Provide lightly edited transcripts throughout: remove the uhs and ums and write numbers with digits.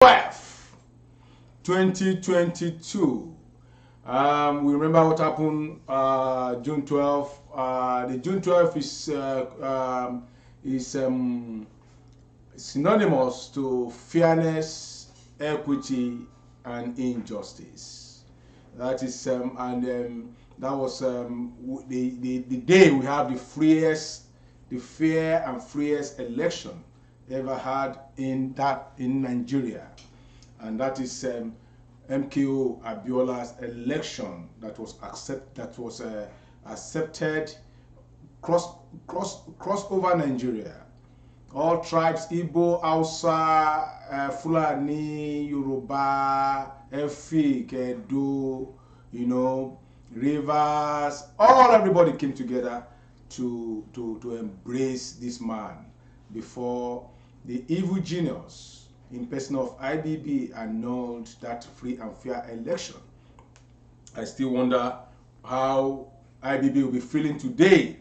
12th, 2022. We remember what happened June 12th. The June 12th is synonymous to fairness, equity, and injustice. That is that was the day we have the fair and freest election ever had in Nigeria, and that is MKO Abiola's election that was accepted cross over Nigeria. All tribes, Igbo, Hausa, Fulani, Yoruba, Efik, Edo, Rivers, everybody came together to embrace this man before the evil genius in person of IBB annulled that free and fair election. I still wonder how IBB will be feeling today.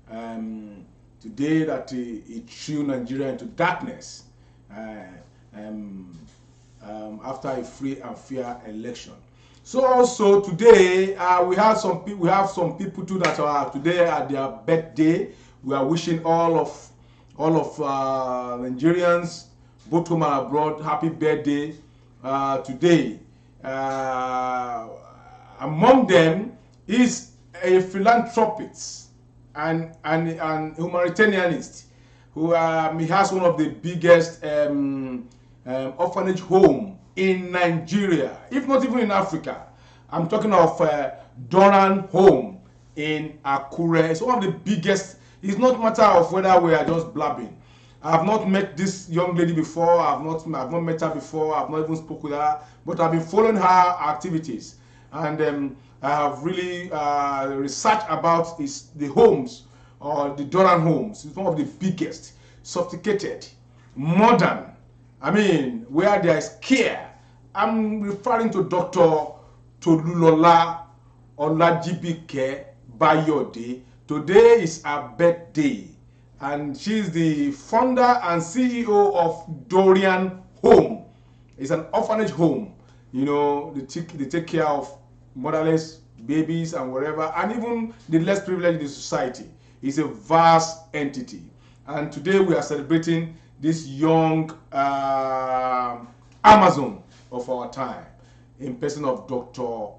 Today that he threw Nigeria into darkness after a free and fair election. So also today we have some people too that are today at their birthday. We are wishing all of Nigerians, both home and abroad, happy birthday today. Among them is a philanthropist and humanitarianist who he has one of the biggest orphanage home in Nigeria, if not even in Africa. I'm talking of Doran Home in Akure. It's one of the biggest. It's not a matter of whether we are just blabbing. I have not met this young lady before. I've not met her before. I've not even spoken with her, but I've been following her activities, and I have really researched about the homes, or the Doran homes. It's one of the biggest, sophisticated, modern. I mean, where there is care. I'm referring to Dr. Tolulola Olajibike Bayode. Today is her birthday, and she's the founder and CEO of Dorian Home. It's an orphanage home. They take care of motherless babies and whatever, and even the less privileged in the society. It's a vast entity, and today we are celebrating this young Amazon of our time in person of Dr.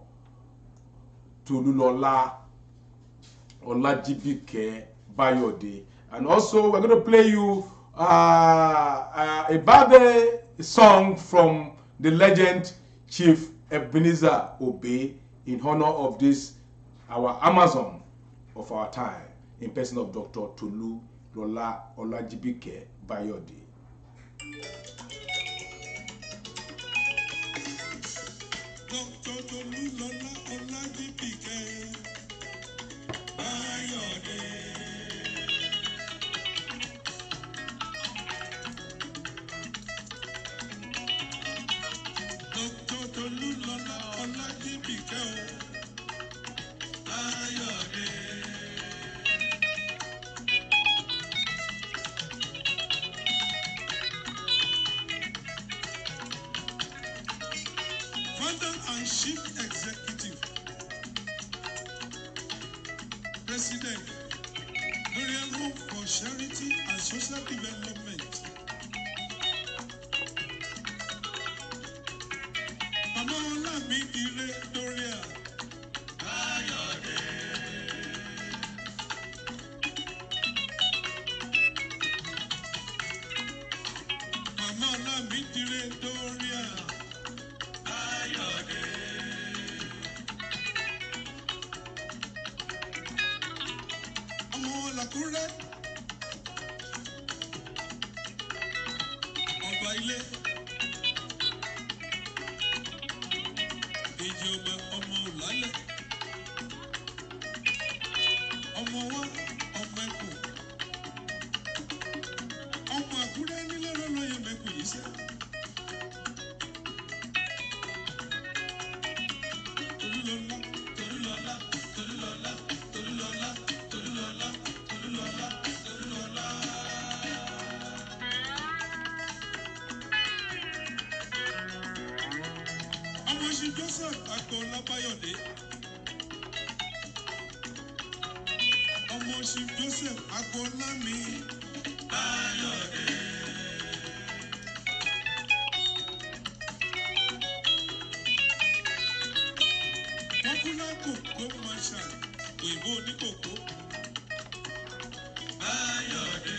Tolulola Olajibike Bayode. And also we're going to play you a birthday song from the legend Chief Ebenezer Obey in honor of this our Amazon of our time in person of Dr. Tolulola Olajibike Bayode. Dr. Tolulola Olajibike Bayode. Dr. Tolulola Olajibike Bayode. Founder and Chief Executive, President, Dorian Home for Charity and Social Development. Mama Olamide Doria Bayode. Mama Olamide Doria Bayode. Ọmọ Làkúrẹ́, ọba ilé, èjì ọba ọmọ Òlálẹ̀, ọmọ wa ọmọ ẹkùn, ọmọ Àkúrẹ́ nílé lọ́lọ́yẹ mẹ́kùn yìí sẹ́. Tolúlọlá, Tolúlọlá, Tolúlọlá, Tolúlọlá, Tolúlọlá, Tolúlọlá, Tolúlọlá. ṣì Joseph Agboola Báyọ̀dé. Ọmọ ṣì Joseph Agboola mi Báyọ̀dé. Popular Cocoa Marshal, òyìnbó oníkòkó. Báyọ̀dé.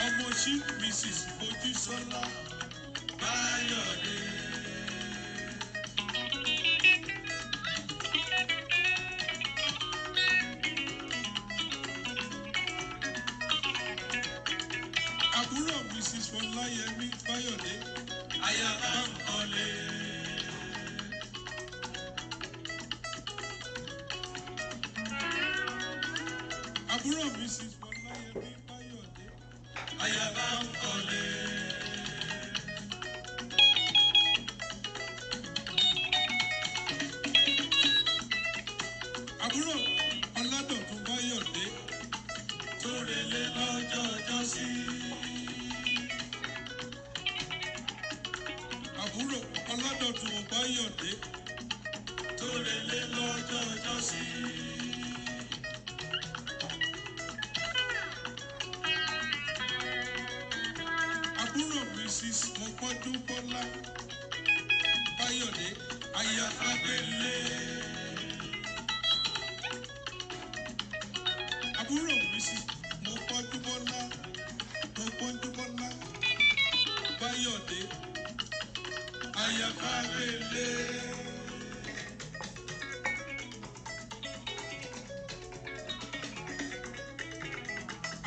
Ọmọ ṣì Mrs. Mojísọ́lá Báyọ̀dé. Àbúrò Mrs. Fọláyẹmí Báyọ̀dé. Ayaba Nkọ́lé. Àbúrò Mrs. Fọláyẹmí Báyọ̀dé. Ayaba Nkọ́lé. Àbúrò Ọládọ̀tun Báyọ̀dé. Tórelé lọ́jọ́ ọjọ́sí. Àbúrò Ọládọ̀tun Báyọ̀dé. Tórelé lọ́jọ́ ọjọ́sí. Àbúrò Mrs. Mọ́pọ́dúnbọ́lá Báyọ̀dé. Aya Fágbélé. Àbúrò Mrs. Mọ́pọ́dúnbọ́lá Báyọ̀dé. Aya Fágbélé.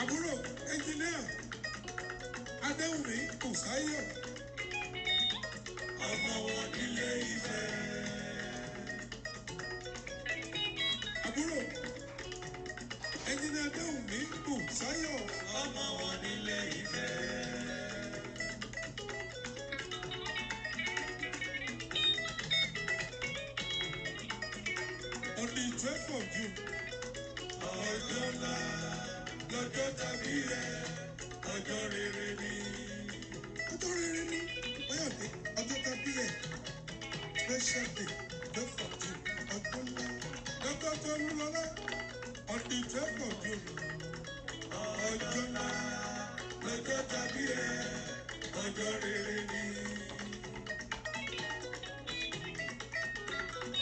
Àbúrò ẹnjìníà Adéwùmí Kòsáyọ̀. Ọmọ wọn nílé Ifẹ̀. Àbúrò ẹnjìníà Adéwùmí Kòsáyọ̀. Ọmọ wọn nílé Ifẹ̀. On the 12th of June, ọjọ́ ńlá lọ́jọ́ tàbí rẹ̀, ọjọ́ rere ni. Ọjọ́ rere ni Báyọ̀dé, ọjọ́ tàbí rẹ̀, special day, 12th of June, ọjọ́ ńlá. Dr. Tolúlọlá, on the 12th of June, ọjọ́ ńlá lọ́jọ́ tàbí rẹ̀, ọjọ́ rere ni.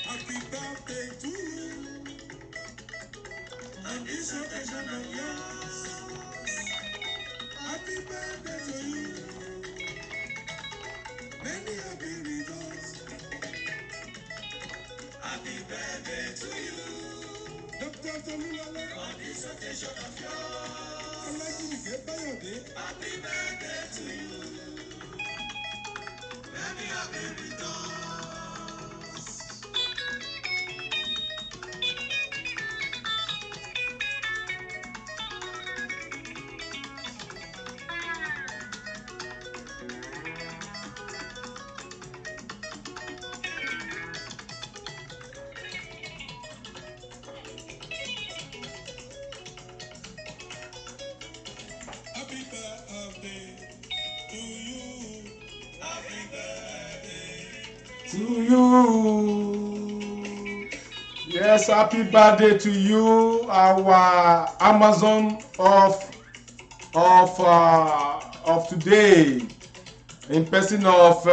Happy birthday to you. On this occasion of yours. Happy birthday to you. Many happy returns. Happy birthday to you. Dr. Tolúlọlá. On this occasion of yours. Ọlájúmíkẹ́ Báyọ̀dé. Happy birthday to you. Many happy returns. Happy birthday to you. Happy birthday To you. Yes, happy birthday to you, our Amazon of today, in person of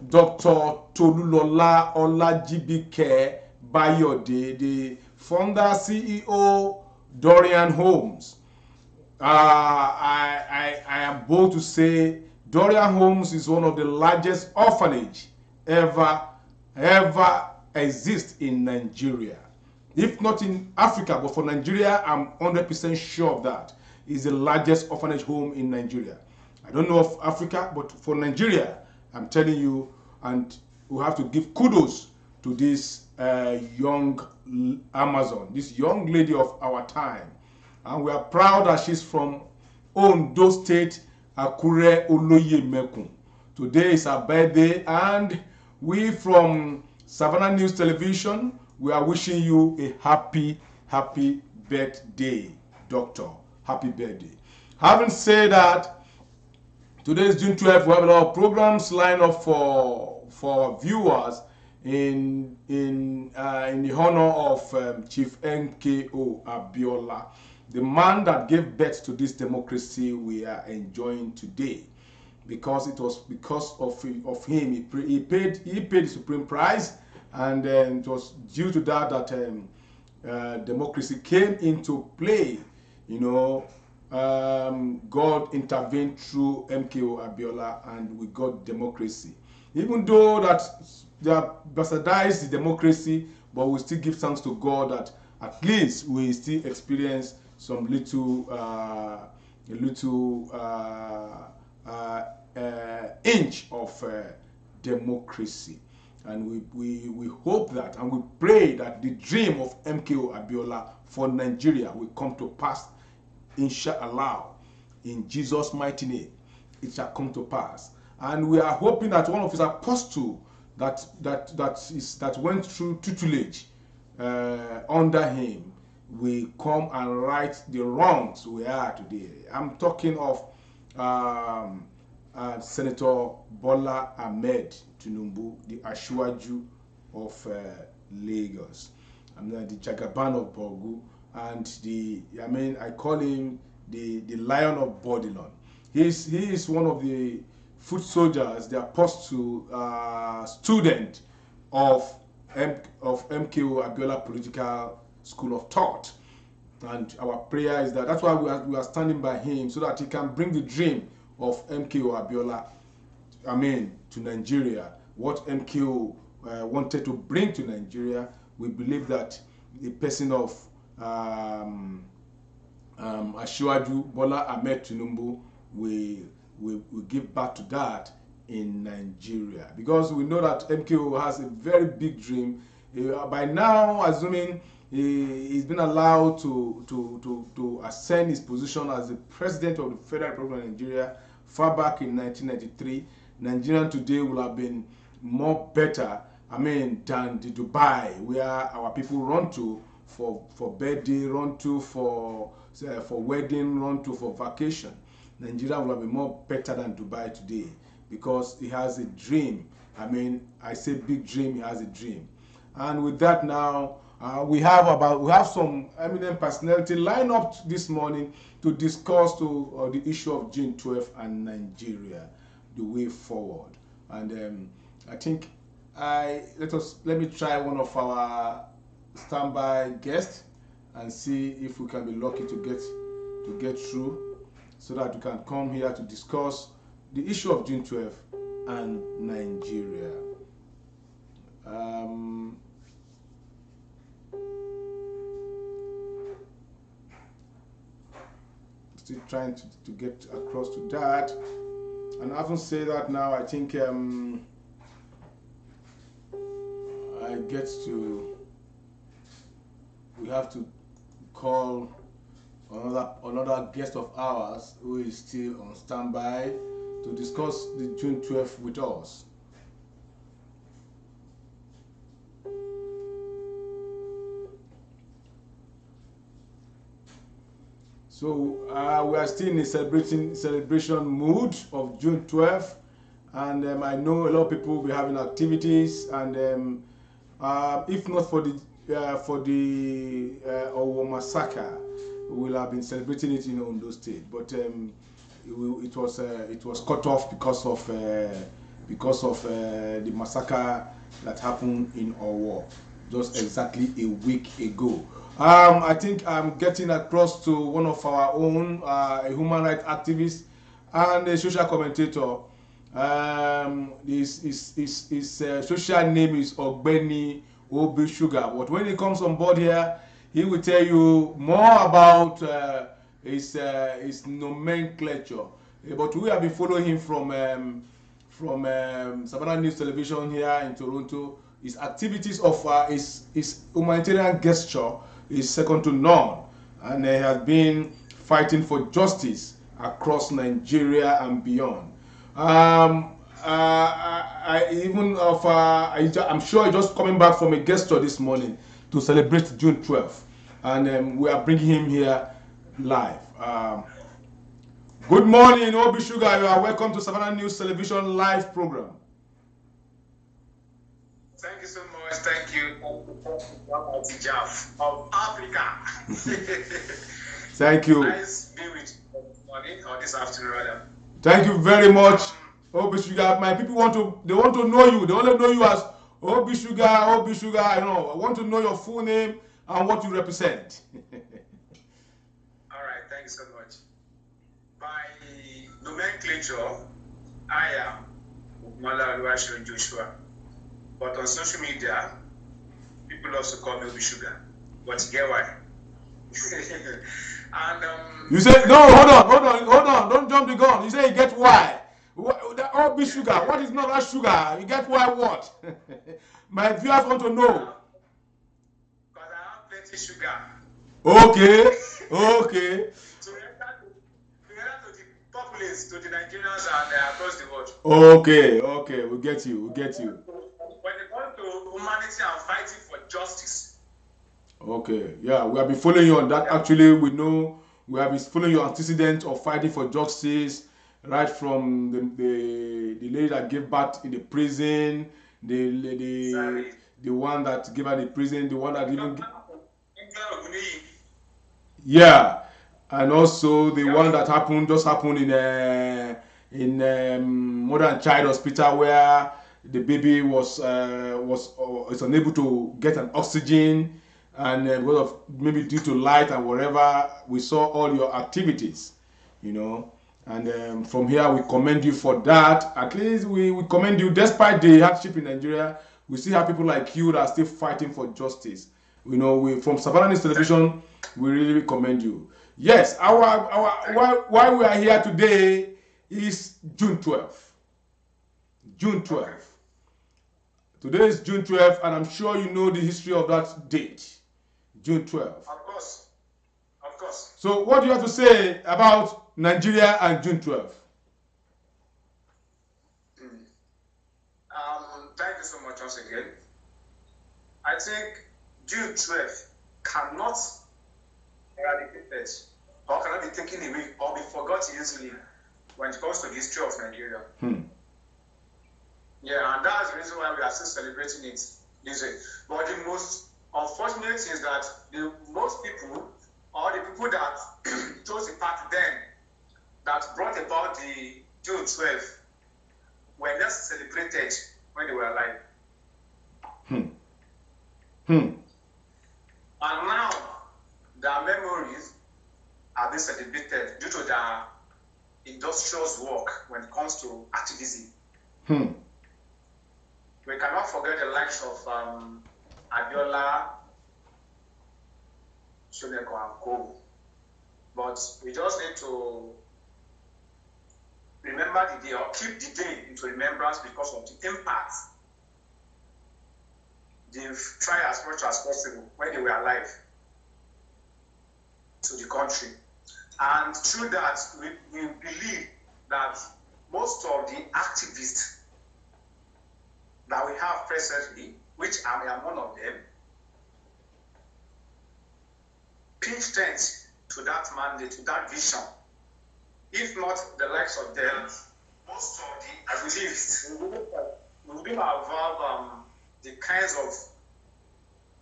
Dr. Tolulola Olajibike Bayode, the founder CEO Dorian Homes. I am bold to say Dorian Homes is one of the largest orphanage ever exist in Nigeria. If not in Africa, but for Nigeria, I'm 100% sure of that. It's the largest orphanage home in Nigeria. I don't know of Africa, but for Nigeria, I'm telling you, and we have to give kudos to this young Amazon, this young lady of our time. And we are proud that she's from Ondo State, Akure Oloye Mekun. Today is her birthday, and we from Savannah News Television, we are wishing you a happy birthday, Doctor. Happy birthday. Having said that, today is June 12th. We have a lot of programs lined up for viewers in the honor of Chief MKO Abiola, the man that gave birth to this democracy we are enjoying today. Because it was because of him, he paid the supreme price, and it was due to that democracy came into play. You know, God intervened through MKO Abiola, and we got democracy. Even though that they have bastardized the democracy, but we still give thanks to God that at least we still experience some inch of democracy. And we hope that, and we pray that the dream of MKO Abiola for Nigeria will come to pass, inshallah, in Jesus' mighty name. It shall come to pass. And we are hoping that one of his apostles that went through tutelage under him will come and right the wrongs we are today. I'm talking of Senator Bola Ahmed Tinubu, the Asiwaju of Lagos, and the Jagaban of Bogu, and I call him the Lion of Bodilon. He is one of the foot soldiers, the apostle student of MKO Abiola Political School of Thought. And our prayer is that's why we are standing by him, so that he can bring the dream of MKO Abiola, to Nigeria. What MKO wanted to bring to Nigeria, we believe that the person of Asiwaju Bola Ahmed Tinubu will give back to that in Nigeria, because we know that MKO has a very big dream. By now, assuming he's been allowed to ascend his position as the president of the Federal Republic of Nigeria far back in 1993, Nigeria today will have been more better, than the Dubai, where our people run to for birthday, run to for wedding, run to for vacation. Nigeria will have been more better than Dubai today, because he has a dream. I say big dream, he has a dream. And with that now, we have some eminent personality lined up this morning to discuss the issue of June 12th and Nigeria, the way forward. And I think let me try one of our standby guests and see if we can be lucky to get through, so that we can come here to discuss the issue of June 12th and Nigeria. Still trying to get across to that. And having said that now, I think we have to call another guest of ours who is still on standby to discuss the June 12th with us. So we are still in a celebration mood of June 12th, and I know a lot of people will be having activities, and if not for the Owo massacre, we will have been celebrating it in Ondo State, but it was cut off because of the massacre that happened in Owo just exactly a week ago. I think I'm getting across to one of our own, a human rights activist and a social commentator. His social name is Ogbeni Obi Sugar. But when he comes on board here, he will tell you more about his nomenclature. But we have been following him from Savannah News Television here in Toronto. His activities of his humanitarian gesture is second to none, and he has been fighting for justice across Nigeria and beyond. I'm sure he's just coming back from a gesture this morning to celebrate June 12th, and we are bringing him here live. Good morning, Obi Sugar. You are welcome to Savannah News Television live program. Thank you so much. Thank you. Jeff of Africa. Thank you. Nice being with you this morning or this afternoon, rather. Thank you very much, Obi Sugar. My people want to know you. They only know you as Obi Sugar, Obi Sugar. I want to know your full name and what you represent. All right, thank you so much. By nomenclature, I am Mala Oluwaseun Joshua. But on social media, people also call me Obi Sugar. But you get why? And you say no. Hold on. Don't jump the gun. You say you get why? Obi Sugar. What is not that sugar? You get why what? My viewers want to know. Because I have plenty sugar. Okay. To render to the populace, to the Nigerians and across the world. Okay. We get you. When it comes to humanity and fighting for justice. Okay. Yeah, we have been following you on that. Actually, we know we have been following your antecedent of fighting for justice, right from the lady that gave birth in the prison, the one that gave her the prison, the one that even and also the one that just happened in Mother and Child Hospital where the baby was unable to get an oxygen. And because of maybe due to light and whatever, we saw all your activities, and from here we commend you for that. At least we commend you despite the hardship in Nigeria. We still have people like you that are still fighting for justice. We from Savannah News Television, we really commend you. Yes, why we are here today is June 12th. June 12th. Today is June 12th, and I'm sure you know the history of that date. June 12th. Of course. So what do you have to say about Nigeria and June 12th? Thank you so much once again. I think June 12th cannot be eradicated or cannot be taken away or be forgotten easily when it comes to the history of Nigeria. Yeah, and that's the reason why we are still celebrating it this way. But the most unfortunate is that most people, or the people that chose the path then, that brought about the June 12th, were not celebrated when they were alive. And now, their memories are being celebrated due to their industrious work when it comes to activism. We cannot forget the likes of Abiola, Shoneko and Co. But we just need to remember the day or keep the day into remembrance because of the impact they've tried as much as possible when they were alive to the country. And through that, we believe that most of the activists that we have presently, which I am one of them, pitch tent to that mandate, to that vision. If not the likes of them, most of the activists will have the kinds of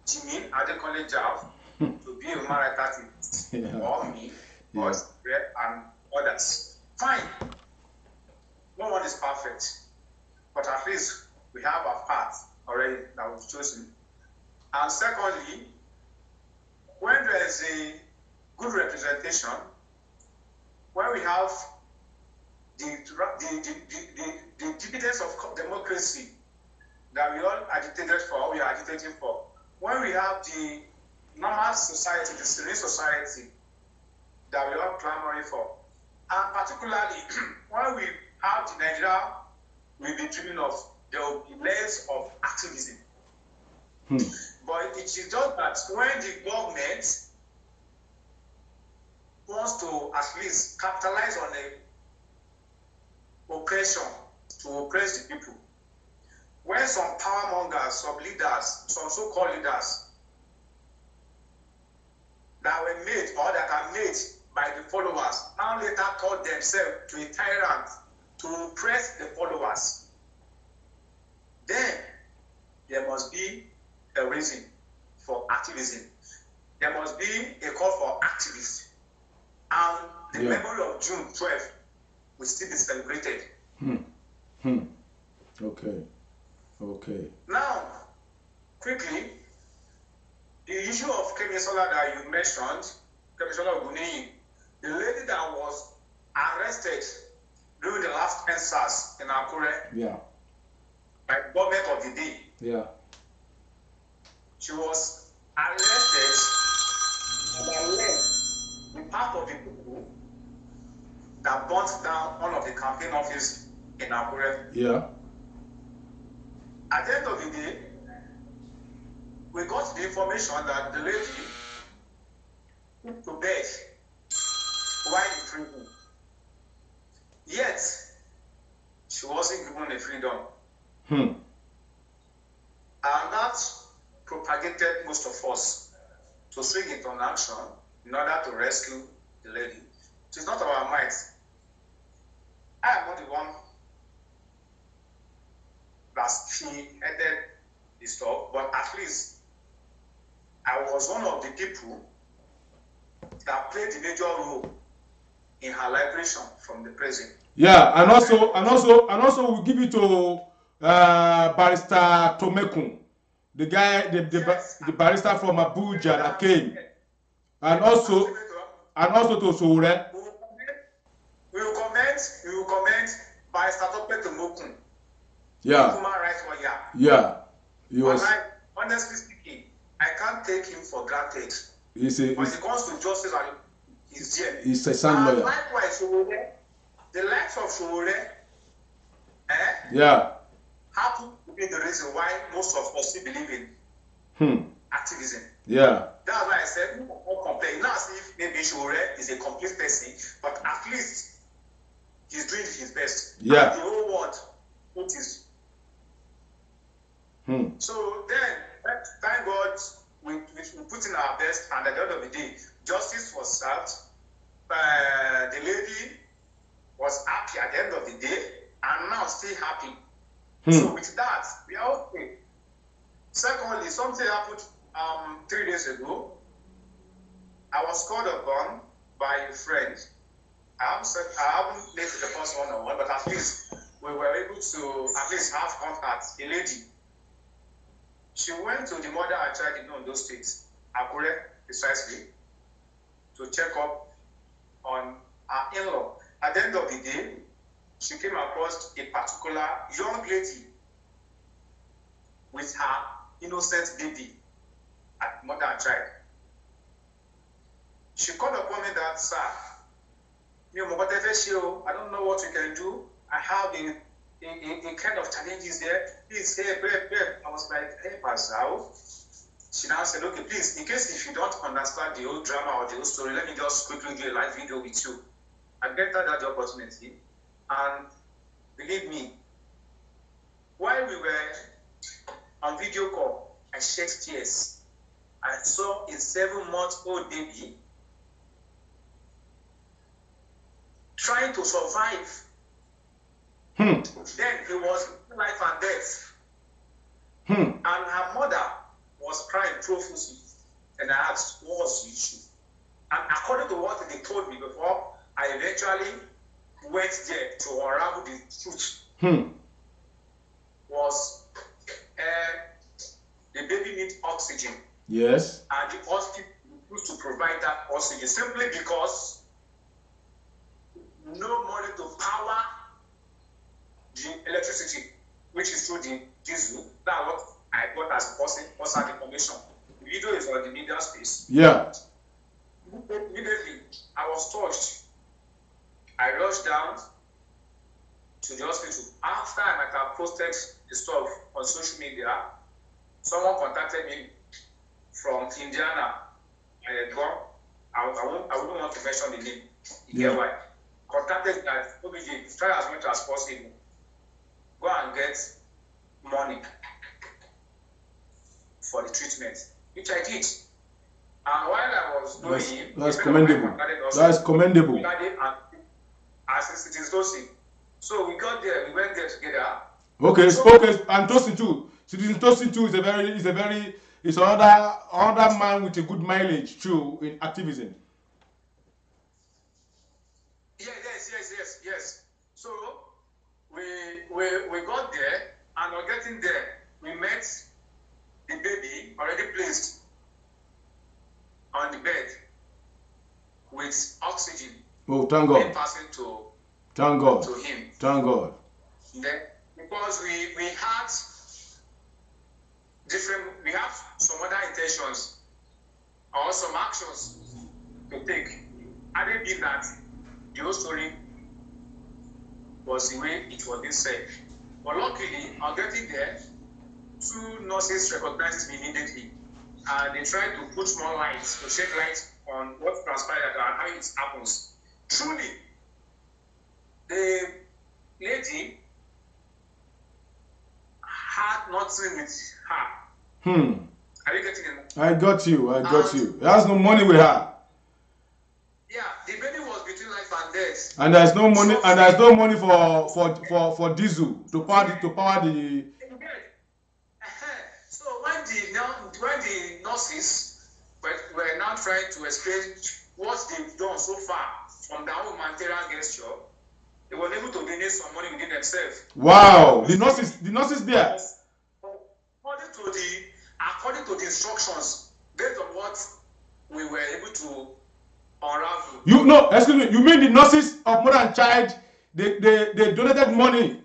Jimmy Adekunle Jav to be a human rights activist, or me, or and others. Fine. No one is perfect, but at least we have our path already that we've chosen. And secondly, when there is a good representation, when we have the dividends of democracy that we all agitated for, we are agitating for, when we have the normal society, the serene society that we are clamoring for, and particularly when we have the Nigeria we've been dreaming of, there will be layers of activism. But it is just that when the government wants to at least capitalize on the oppression to oppress the people, when some power mongers, some leaders, some so-called leaders that were made or that are made by the followers now now later taught themselves to a tyrant to oppress the followers, then there must be a reason for activism. There must be a call for activists. And the memory of June 12th will still be celebrated. Okay. Now, quickly, the issue of Kemisola that you mentioned, Kemisola Oguneyi, the lady that was arrested during the last NSAS in Akure by the government of the day. Yeah. She was arrested and alleged with part of the people that burnt down one of the campaign offices in Akure. Yeah. At the end of the day, we got the information that the lady went to bed while in prison. Yet, she wasn't given a freedom. And that propagated most of us to swing into an action in order to rescue the lady. It is not our might. I am not the one that spearheaded the stuff, but at least I was one of the people that played the major role in her liberation from the prison. Yeah, and also we'll give it to Barrister Tomekun, the guy, the barrister from Abuja that came, and also to Sowore. We will comment Barrister Tomekun. Yeah. Human rights lawyer. Yeah. He was. Honestly speaking, I can't take him for granted. When it comes to justice, he's there. He's a sound lawyer. Likewise, the likes of Sowore, happen to be the reason why most of us still believe in activism. Yeah. That's why I said, not compare. Now, see if maybe Sowore is a complete person, but at least he's doing his best. Yeah. And the whole world noticed. So then, thank God, we put in our best, and at the end of the day, justice was served. The lady was happy at the end of the day, and now still happy. So with that, we are okay. Secondly, something happened 3 days ago. I was called upon by a friend. I haven't made the first one-on-one, but at least we were able to at least have contact. A lady. She went to the mother and child in those states, Akure precisely, to check up on her in-law. At the end of the day, she came across a particular young lady with her innocent baby at mother and child. She called upon me that, sir, I don't know what you can do. I have a kind of challenges there. Please, hey, babe. I was like, hey, Pastor. She now said, okay, please, in case if you don't understand the whole drama or the whole story, let me just quickly do a live video with you. I get that the opportunity. And believe me, while we were on video call, I shed tears. I saw a 7-month-old baby trying to survive. Then it was life and death. And her mother was crying profusely. And I asked, what was the issue? And according to what they told me before, I eventually went there to unravel the truth. Was the baby needs oxygen. Yes. And the hospital used to provide that oxygen simply because no money to power the electricity, which is through the diesel. That's what I got as first-hand information. The video is on the media space. Yeah. Immediately, I was touched. I rushed down to the hospital. After I might have posted the stuff on social media, someone contacted me from Indiana. I wouldn't want to mention the name. You get why? Contacted that OBG, try as much as possible. Go and get money for the treatment, which I did. And while I was doing it, that's commendable. That's commendable. And as it is Tosin. So we got there, we went there together. Okay, okay, and Tosin too. Citizen Tosin too is another man with a good mileage too in activism. Yes. So we got there, and on getting there, we met the baby already placed on the bed with oxygen. Oh, thank God. Passing to thank God. To him. Thank God. Then, because we had we have some other intentions or some actions to take. I didn't believe that the whole story was the way it was being said. But luckily, on getting there, 2 nurses recognized me immediately. And they tried to put more light, to shed light on what transpired and how it happens. Truly, the lady had nothing with her. Are you getting it? I got you. He has no money with her. Yeah, the baby was between life and death. And there's no money. So, and there's no money for diesel to power the. So when the nurses were now trying to explain what they've done so far from their own humanitarian gesture, they were able to donate some money within themselves. Wow, the nurses there. According to the instructions, based on what we were able to unravel. Excuse me. You mean the nurses of Mother and Child? They donated money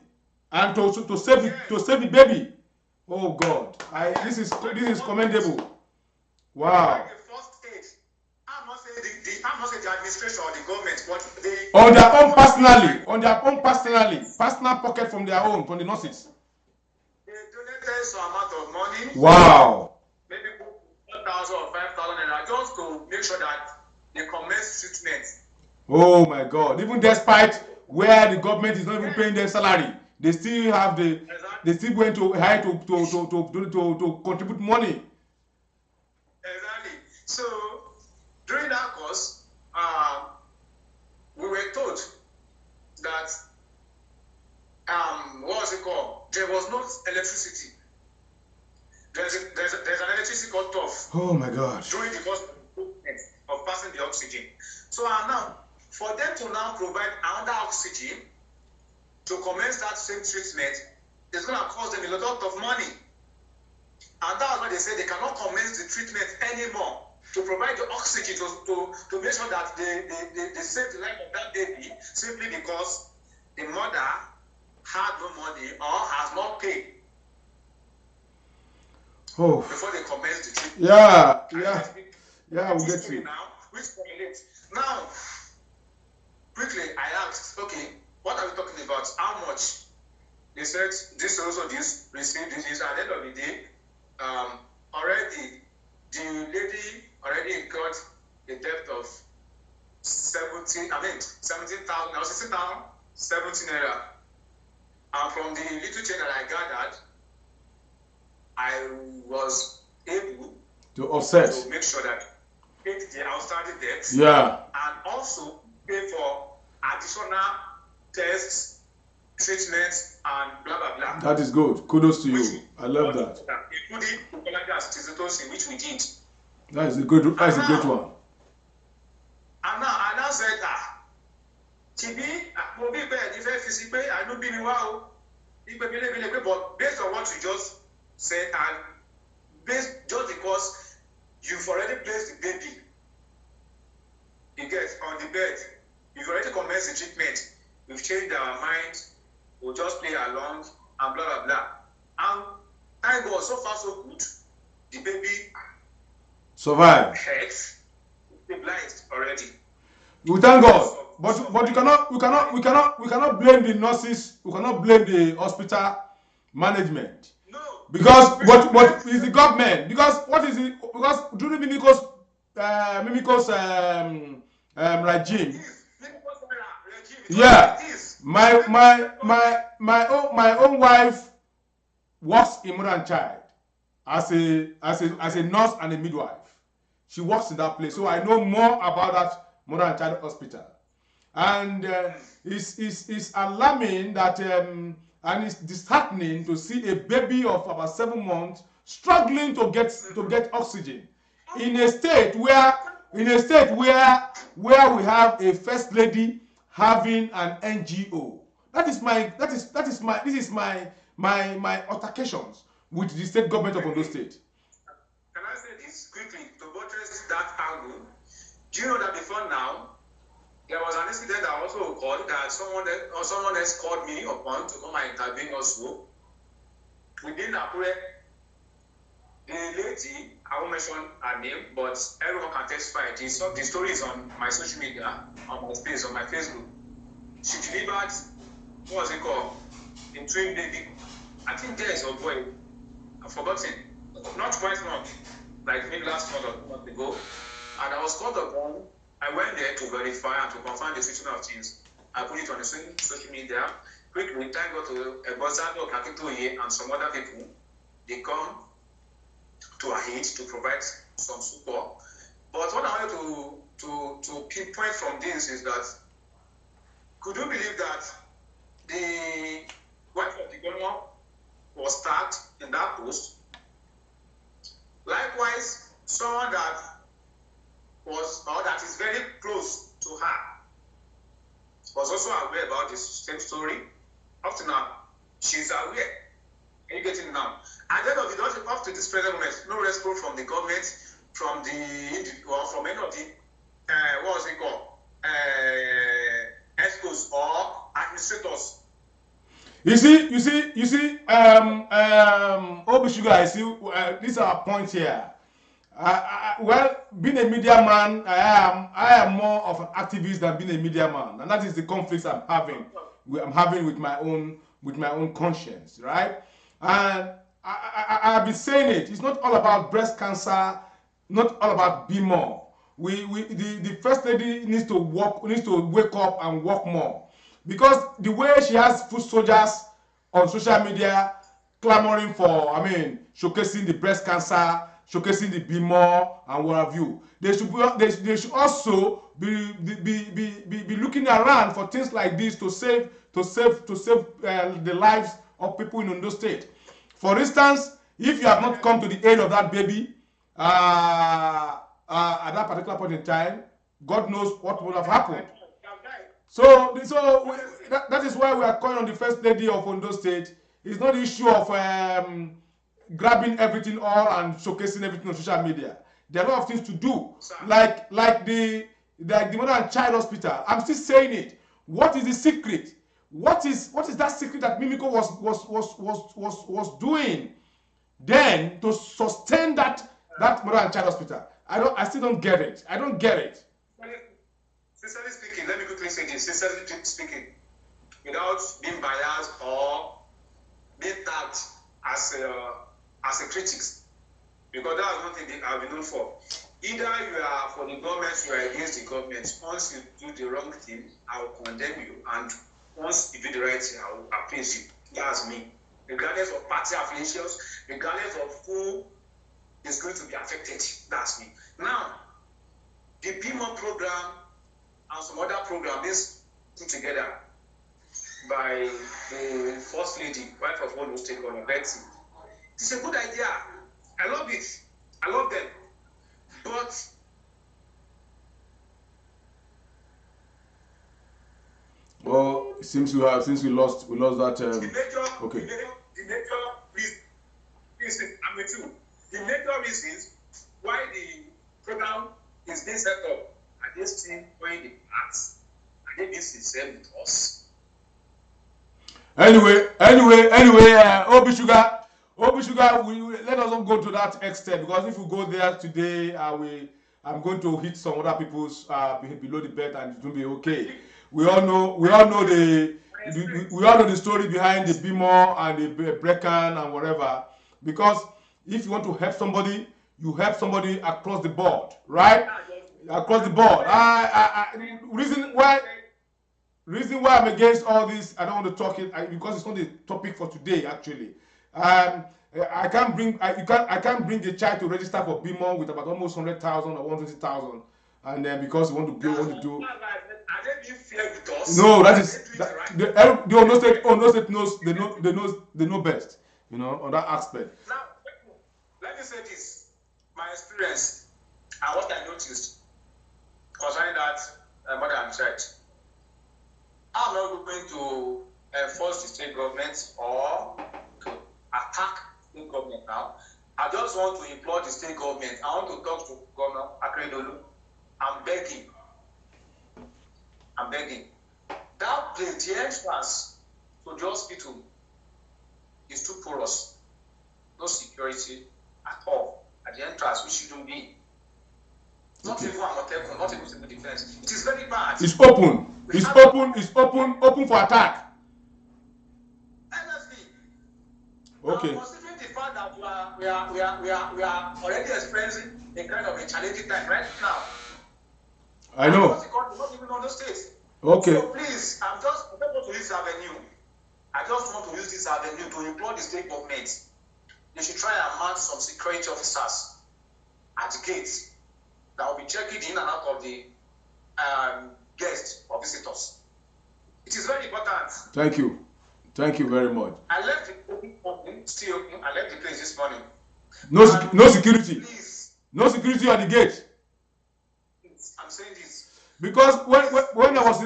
and to save the baby. Oh God, this is commendable. Wow. The first aid. I'm not saying the administration or the government, but they on their own personal pocket from the nurses. They donated some amount of money. Wow. Maybe 1,000 or 5,000 naira just to make sure that they commence treatment. Oh my God! Even despite where the government is not even paying their salary, they still have they still going to hire to contribute money. Exactly. So during that course, we were told that what was it called? There was no electricity. There's an electricity cut off. Oh my God! During the course of passing the oxygen. So now, for them to now provide another oxygen to commence that same treatment, it's going to cost them a lot of money. And that's why they say they cannot commence the treatment anymore to provide the oxygen to make sure that they save the life of that baby, simply because the mother had no money or has not paid before they commence the treatment. Yeah, we'll get you. Now, which correlates. Now, quickly, I asked, okay, what are we talking about? How much? They said this also this received this. At the end of the day, already the lady already incurred a debt of 17,000, now 16,000, 17 naira. And from the little change that I gathered, I was able to offset, to make sure that paid the outstanding debts. Yeah. And also pay for additional tests, treatments, and blah blah blah. That is good. Kudos to you. I love that. Including which we did. That is a good one. And now I now said Tibi, I know being wow. But based on what you just said, and just because you've already placed the baby, you get on the bed, you've already commenced the treatment, we've changed our mind, we'll just play along and blah blah blah. And thank God, so far so good. The baby survived. Head stabilized already. We thank God. But we cannot blame the nurses, we cannot blame the hospital management. No. Because what is the government? Because what is it? Because during Mimiko's regime. Yeah. My own wife works in Mother and Child as a nurse and a midwife. She works in that place, so I know more about that Mother and Child hospital. And it's alarming that and it's disheartening to see a baby of about 7 months struggling to get oxygen in a state where we have a first lady having an NGO. This is my altercations with the state government of Ondo State. Can I say this quickly to buttress that angle? Do you know that before now, there was an incident that also occurred that someone else called me upon to come and intervene also. Within Akure, the lady, I won't mention her name, but everyone can testify. The story is on my social media, on my space, on my Facebook. She delivered, what was it called? A twin baby. I think there is a boy. I've forgotten. Not quite long, like maybe last month or 2 months ago. And I was called upon. I went there to verify and to confirm the situation of things. I put it on the social media. Quickly, thank God to Ebozado, Kakitoye, and some other people. They come to our aid to provide some support. But what I wanted to pinpoint from this is that, could you believe that the wife of the governor was tagged in that post? Likewise, someone that is very close to her was also aware about this same story. Up to now, she's aware. Are you getting it now? At the end of the day, up to this present moment, no response from the government, from any of the what was it called? ESCOs or administrators. You see, Obi Sugar, I see, these are our points here. Well, being a media man, I am more of an activist than being a media man, and that is the conflicts I'm having with my own conscience, right? And I've been saying it. It's not all about breast cancer, not all about be more. The first lady needs to wake up and work more, because the way she has foot soldiers on social media clamoring for, showcasing the breast cancer, showcasing the be more and what have you. They should also be looking around for things like this to save the lives of people in Ondo State. For instance, if you have not come to the aid of that baby at that particular point in time, God knows what would have happened. So that is why we are calling on the First Lady of Ondo State. It's not the issue of grabbing everything all and showcasing everything on social media. There are a lot of things to do, like the Mother and Child Hospital. I'm still saying it. What is the secret? What is that secret that Mimiko was doing then to sustain that Mother and Child Hospital? I still don't get it. I don't get it. Sincerely speaking, let me quickly say this. Sincerely speaking, without being biased or being tagged as a critic, because that is one thing I've been known for. Either you are for the government, you are against the government. Once you do the wrong thing, I will condemn you, and once you do the right thing, I will appraise you. That's me. Regardless of party affiliations, regardless of who is going to be affected, that's me. Now, the BMO program and some other program is put together by the First Lady, wife of Ondo State Governor, Betty. It's a good idea. I love it. I love them. But well, it seems we lost that. The major reason, I'm with you. The major reasons why the program is being set up are they still going the arts? Are they being sincere with us? Anyway, Obi Sugar, let us not go to that extent, because if we go there today, I'm going to hit some other people's below the belt, and it will be okay. We all know the story behind the Bimo and the Brecan and whatever. Because if you want to help somebody, you help somebody across the board, right? Across the board. Reason why I'm against all this, I don't want to talk it because it's not the topic for today. Actually, I can't bring the child to register for BMO with about almost 100,000 or 120,000, and then because you want to do. I they being fair with us? No, that Are is they doing that, right? the Ondo State knows they know best, you know, on that aspect. Now, let me say this: my experience and what I noticed concerning that mother and child. I'm not going to force the state government or to attack the state government now. I just want to implore the state government. I want to talk to Governor Akeredolu. I'm begging. That place, the entrance to the hospital is too porous. No security at all at the entrance, which shouldn't be. Not even Amotekun, not even civil defense. It is very bad. It's open. Open for attack. Honestly. Okay. Now, considering the fact that we are already experiencing a kind of a challenging time right now. I know. Not even on the states. Okay. So please, I don't want to use this avenue. I just want to use this avenue to implore the state government. They should try and mount some security officers at the gates that will be checking in and out of the guests or visitors. It is very important. Thank you very much. I left the still open. I left the place this morning. No security. Please. No security at the gate. I'm saying this. Because when I was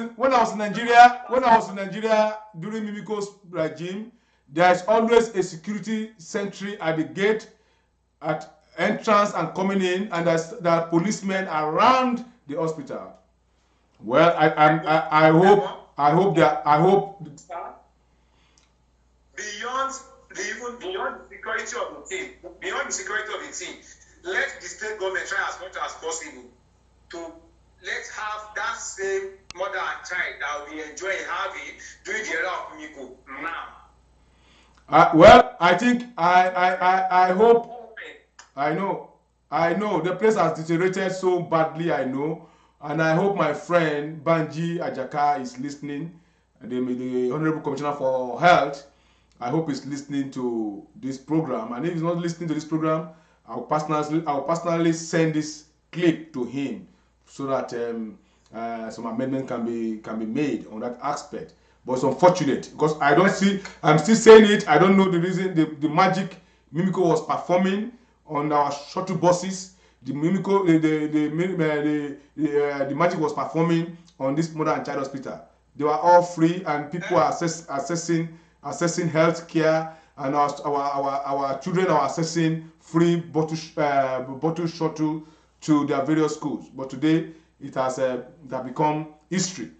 in Nigeria during Mimiko's regime, there's always a security sentry at the gate, at entrance and coming in, and there are policemen around the hospital. Well, I hope beyond the security of the team, let the state government try as much as possible to let's have that same mother and child that we enjoy having during the era of Mimiko now. Well, I think I hope. I know the place has deteriorated so badly. I know, and I hope my friend Banji Ajaka is listening. The Honorable Commissioner for Health. I hope he's listening to this program. And if he's not listening to this program, I'll personally send this clip to him so that some amendment can be made on that aspect. But it's unfortunate because I don't see. I'm still saying it. I don't know the reason. The magic Mimiko was performing on our shuttle buses. The Mimiko, the magic was performing on this mother and child hospital. They were all free, and people are assessing health care, and our children are accessing free bottle shuttle to their various schools. But today it has become history.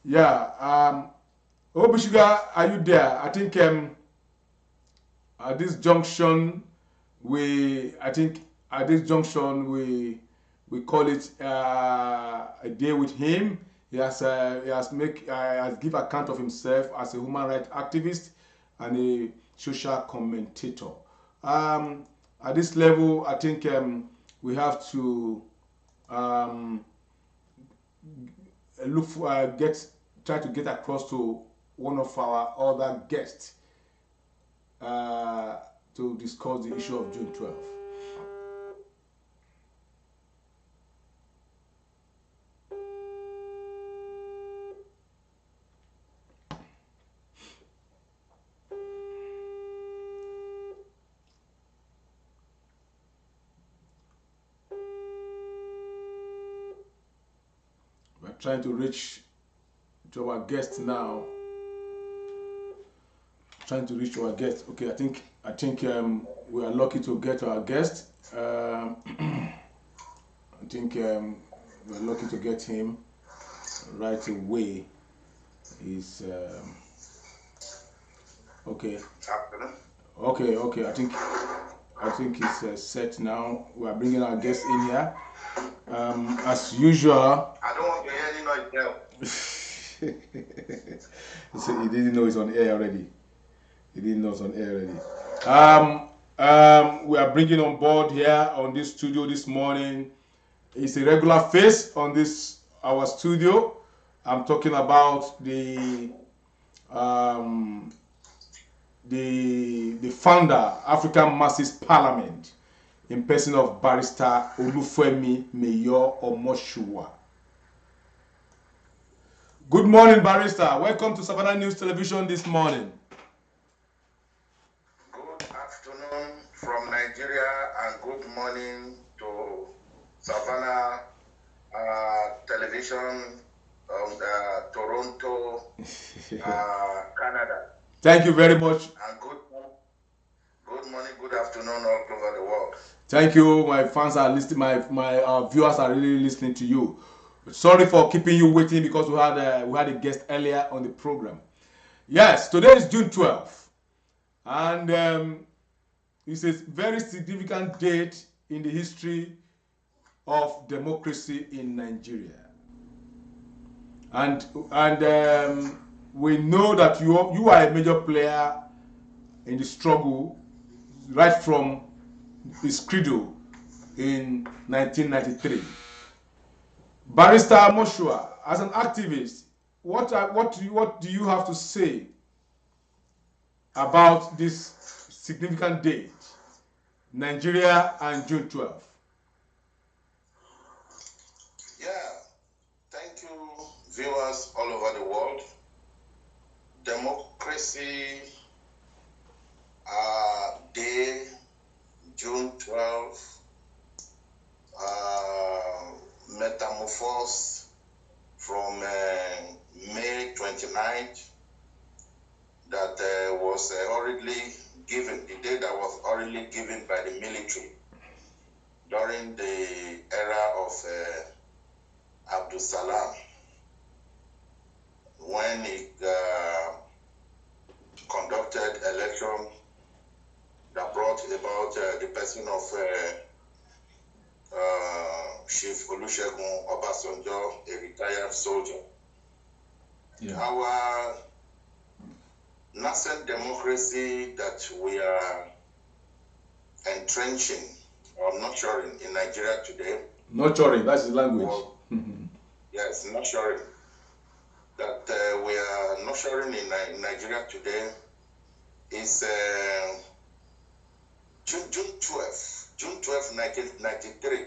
Yeah. Obishuga, are you there? I think at this junction we call it a day with him. He has give account of himself as a human rights activist and a social commentator. At this level, I think we have to try to get across to one of our other guests to discuss the issue of June 12th. We're trying to reach to our guest now. Okay, I think we are lucky to get our guest. I think we're lucky to get him right away. He's okay. Okay. I think he's set now. We are bringing our guest in here. As usual. I don't want to hear any noise now. So he didn't know he's on air already. We are bringing on board here on this studio this morning. It's a regular face on our studio. I'm talking about the founder, African Masses Parliament, in person of Barrister Olufemi Mayor Omoshua. Good morning, Barrister. Welcome to Savannah News Television this morning. Good afternoon from Nigeria and good morning to Savannah Television, Toronto, Canada. Thank you very much. And good morning, good afternoon all over the world. Thank you. My fans are listening. My viewers are really listening to you. Sorry for keeping you waiting because we had a guest earlier on the program. Yes, today is June 12th, and it's a very significant date in the history of democracy in Nigeria. And we know that you are a major player in the struggle right from its credo in 1993. Barrister Moshua, as an activist, what do you have to say about this significant date, Nigeria and June 12th? Yeah, thank you, viewers all over the world. Democracy Day, June 12th, metamorphosed from May 29th, that was hurriedly given, the day that was hurriedly given by the military during the era of Abdul Salam, when he conducted election that brought about the person of Chief Olusegun Obasanjo, a retired soldier. Yeah. Our nascent democracy that we are entrenching or nurturing in Nigeria today. Nurturing, that's the language. Yes, nurturing. That we are nurturing in Nigeria today is June 12, 1993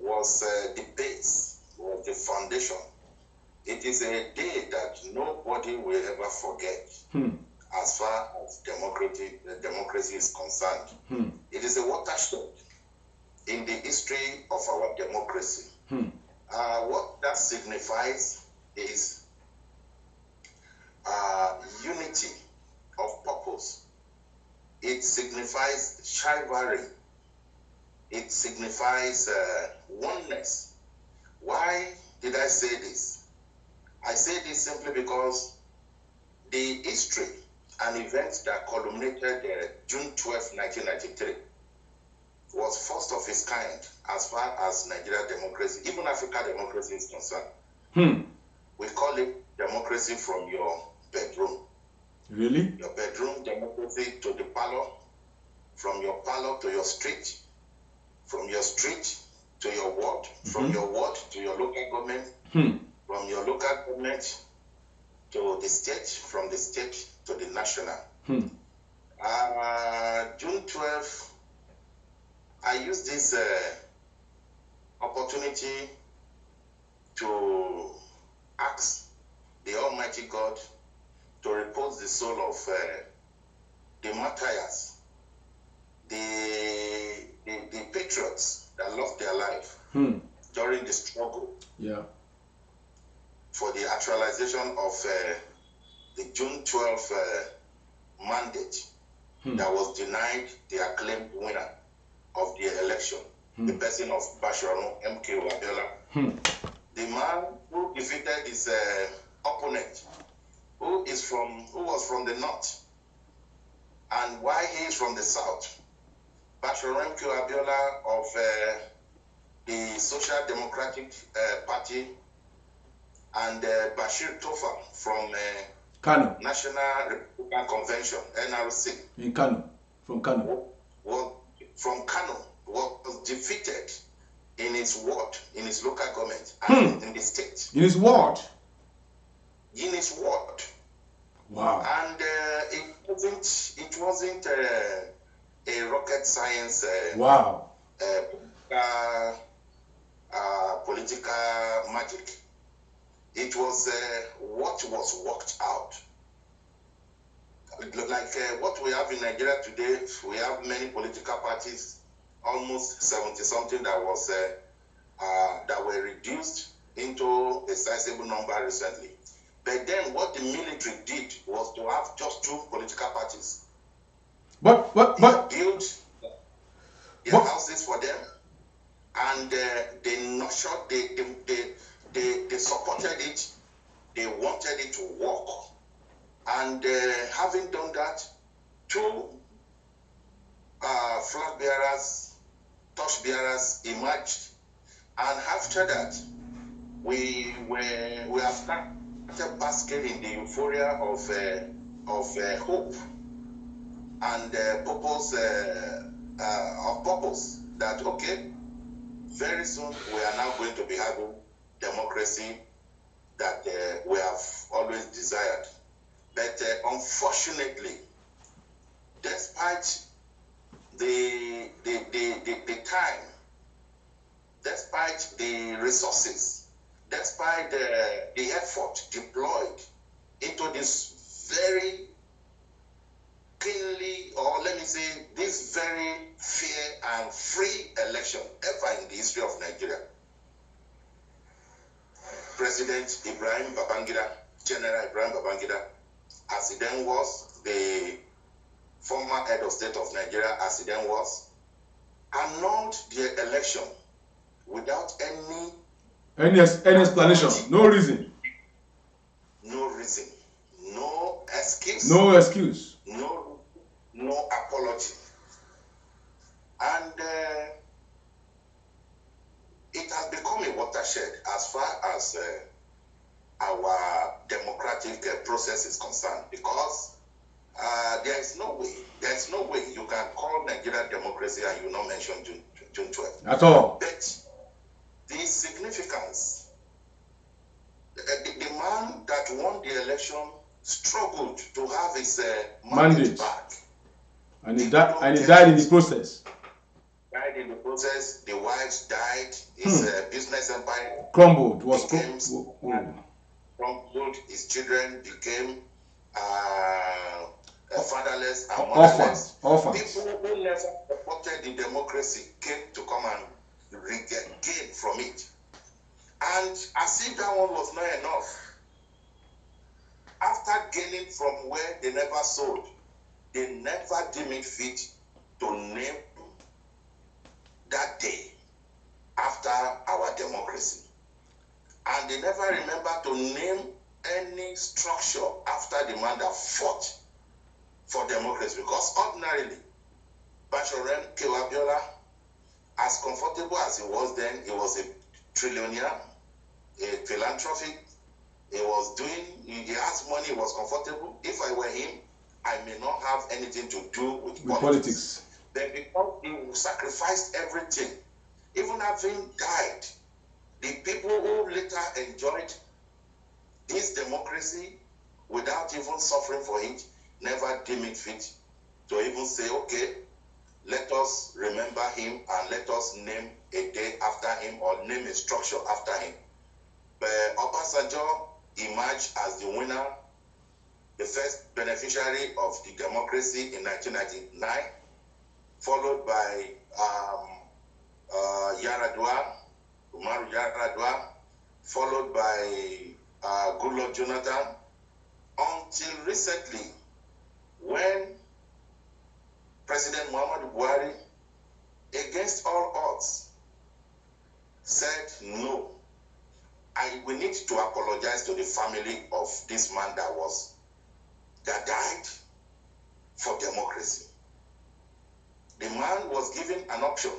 was the base, was the foundation. It is a day that nobody will ever forget as far as democracy is concerned. It is a watershed in the history of our democracy. What that signifies is unity of purpose. It signifies chivalry. It signifies oneness. Why did I say this? I say this simply because the history and events that culminated June 12, 1993 was first of its kind as far as Nigeria democracy, even Africa democracy is concerned. We call it democracy from your bedroom. Really? Your bedroom democracy to the parlor, from your parlor to your street, from your street to your ward, from your ward to your local government, from your local government to the state, from the state to the national. June 12th, I used this opportunity to ask the Almighty God to repose the soul of the martyrs, the patriots that lost their life during the struggle for the actualization of the June 12 mandate that was denied the acclaimed winner of the election, the person of Basharu MK Abiola, the man who defeated his opponent, who was from the north, and why he is from the south. Basharu MK Abiola of the Social Democratic Party, and Bashir Tofa from Kano. National Republican Convention, NRC. In Kano. From Kano. From Kano, was defeated in his ward, in his local government, and in the state. In his ward? In his ward. Wow. And it wasn't a rocket science wow. Political magic. it was what was worked out. Like what we have in Nigeria today, we have many political parties, almost 70-something that was that were reduced into a sizable number recently. But then what the military did was to have just 2 political parties. But They built their houses for them, and they nurtured, they supported it, they wanted it to work. And having done that, 2 flag bearers, torch bearers emerged, and after that, we have started basking in the euphoria of hope and purpose that okay, very soon we are now going to be having democracy that we have always desired. But unfortunately, despite the time, despite the resources, despite the effort deployed into this very keenly, or let me say, this very fair and free election ever in the history of Nigeria, President Ibrahim Babangida, General Ibrahim Babangida, as he then was, the former head of state of Nigeria, as he then was, annulled the election without any explanation, no reason, no excuse, no apology, and it has become a watershed as far as our democratic process is concerned, because there is no way you can call Nigeria democracy and you not mention June 12th at all. But the significance, the man that won the election struggled to have his mandate back, and he died in the process. The wives died. His business empire crumbled. Crumbled. His children became fatherless and motherless. Orphans. People who never supported the democracy came to come and gain from it. And as if that one was not enough, after gaining from where they never sold, they never deemed it fit to name that day after our democracy. And they never remember to name any structure after the man that fought for democracy. Because ordinarily, Bashorem Kewabiola, as comfortable as he was then, he was a trillionaire, a philanthropic. He has money, he was comfortable. If I were him, I may not have anything to do with politics. Then because he sacrificed everything, even having died, the people who later enjoyed this democracy without even suffering for it, never deemed it fit to even say, okay, let us remember him and let us name a day after him or name a structure after him. But Obasanjo emerged as the winner, the first beneficiary of the democracy in 1999, followed by Umaru Yar'Adua, followed by Goodluck Jonathan, until recently, when President Muhammadu Buhari, against all odds, said no. We need to apologize to the family of this man that died for democracy. The man was given an option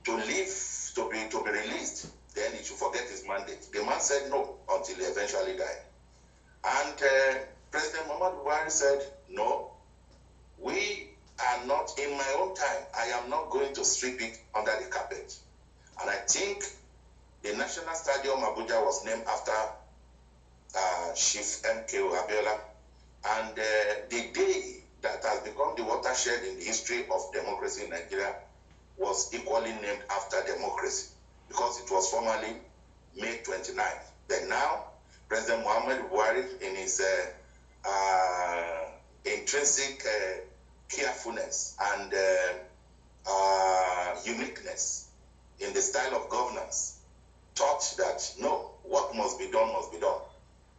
to leave, to be released, then he should forget his mandate. The man said no until he eventually died. And President Muhammadu Buhari said, no, we are not, in my own time, I am not going to sweep it under the carpet. And I think the National Stadium Abuja was named after Chief M.K.O. Abiola. And the day that has become the watershed in the history of democracy in Nigeria was equally named after democracy, because it was formerly May 29th. But now, President Muhammad Buhari, in his intrinsic carefulness and uniqueness in the style of governance, thought that no, what must be done must be done.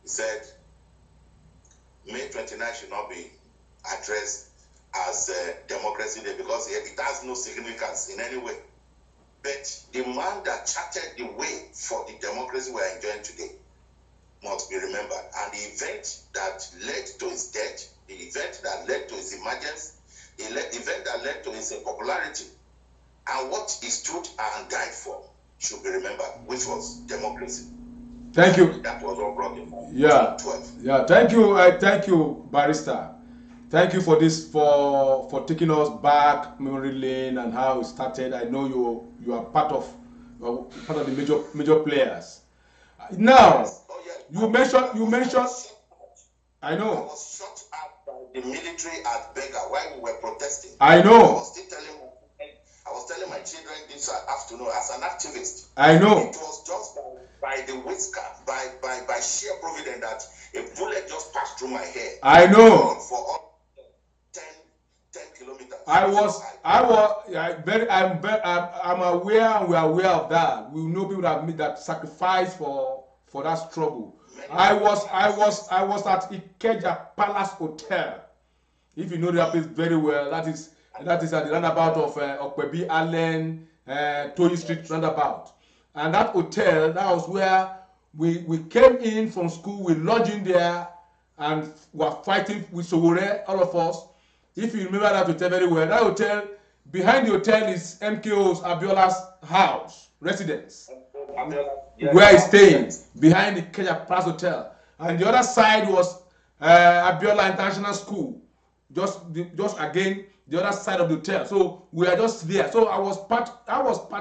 He said, May 29 should not be addressed as Democracy Day because it has no significance in any way. But the man that charted the way for the democracy we are enjoying today must be remembered. And the event that led to his death, the event that led to his emergence, the event that led to his popularity, and what he stood and died for should be remembered, which was democracy. Thank you. That was all brought in. Yeah. 12. Yeah. Thank you, Barrister. Thank you for this, for taking us back memory lane and how it started. I know you are part of the major players. Now, you mentioned. I know. I was shot at by the military at Bega while we were protesting. I know. I was telling my children this afternoon as an activist. I know. It was just by the whisker, by sheer providence that a bullet just passed through my head. I know. For all 10 kilometers. I'm aware, and we are aware of that. We know people that have made that sacrifice for that struggle. I was at Ikeja Palace Hotel. If you know that place very well, that is at the roundabout of Okwebi Allen, Toyi Street roundabout. And that hotel, that was where we came in from school, we lodged in there, and were fighting with Sowore, all of us. If you remember that hotel very well, that hotel, behind the hotel is MKO's Abiola's house, residence, where he's staying, behind the Ikeja Palace Hotel. And the other side was Abiola International School, just again, the other side of the hotel. So we are just there. So I was part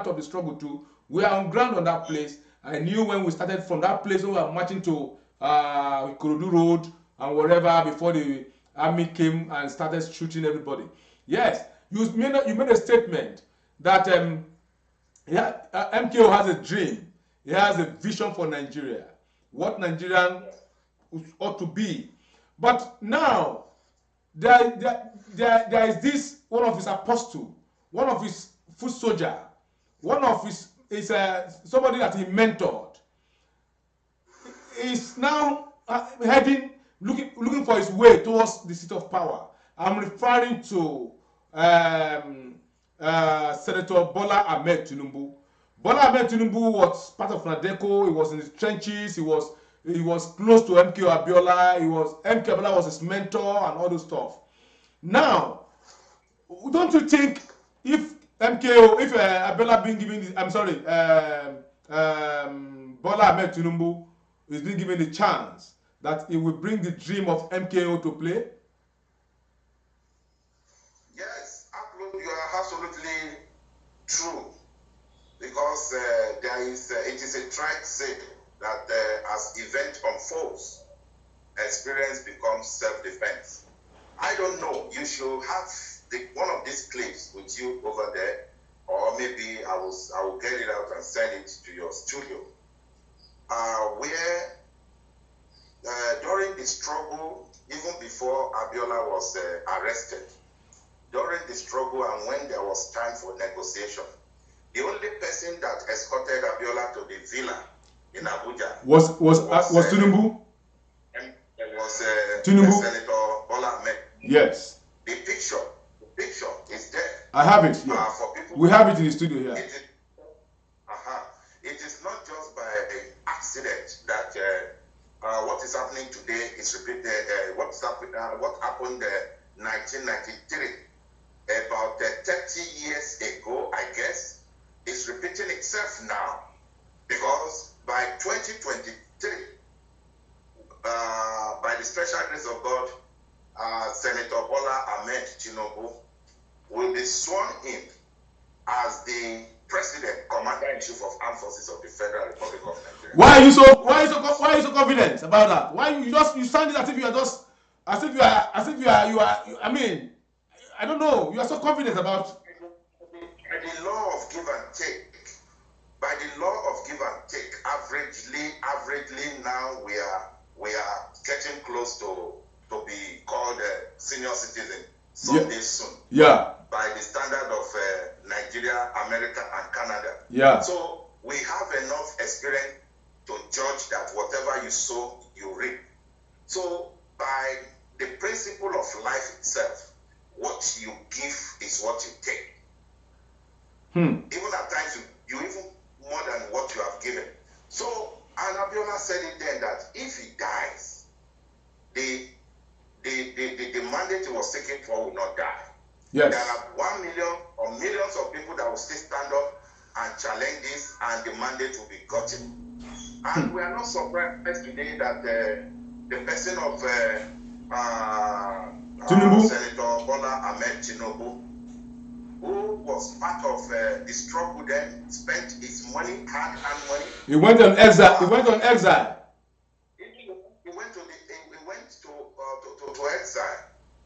of the struggle too. We are on ground on that place. I knew when we started from that place, when we were marching to Ikorodu Road and wherever before the army came and started shooting everybody. Yes, you made a statement that MKO has a dream. He has a vision for Nigeria, what Nigeria ought to be. But now, there is this, one of his apostle, one of his foot soldier, one of his somebody that he mentored, is now heading, looking for his way towards the seat of power. I'm referring to Senator Bola Ahmed Tinubu. Bola Ahmed Tinubu was part of Nadeco. He was in the trenches. He was close to MKO Abiola. MKO Abiola was his mentor and all those stuff. Now, don't you think if Abiola being given this, Bola Ahmed Tinubu is being given the chance that it will bring the dream of MKO to play? Yes, you are absolutely true. Because it is a tried saying that as event unfolds, experience becomes self-defense. I don't know. You should have one of these clips with you over there, or maybe I will get it out and send it to your studio, where during the struggle, even before Abiola was arrested, during the struggle and when there was time for negotiation, the only person that escorted Abiola to the villa in Abuja was Tinubu. Was Tinubu. Senator Bola Ahmed. Yes. The picture is there. I have it here. For people, we have it in the studio here. It is not just by accident that what is happening today is repeated. What happened 1993, about 30 years ago, I guess. Is repeating itself now, because by 2023, by the special grace of God, Senator Bola Ahmed Tinubu will be sworn in as the President, Commander-in-Chief of Armed Forces of the Federal Republic of Nigeria. Why are you so confident about that? Why you sound as if you are. I mean, I don't know. You are so confident about. The law of give and take, by the law of give and take, averagely now we are getting close to be called senior citizen someday soon. Yeah. By the standard of Nigeria, America, and Canada. Yeah. So we have enough experience to judge that whatever you sow, you reap. So by the principle of life itself, what you give is what you take. Even at times, you even more than what you have given. So, and Abiola said it then that if he dies, the mandate he was taken for will not die. Yes. There are 1 million or millions of people that will still stand up and challenge this, and the mandate will be gotten. And we are not surprised today that the person of Senator Bola Ahmed Tinubu, who was part of the struggle then, spent his money, hard-earned money. He went on exile. He went to exile.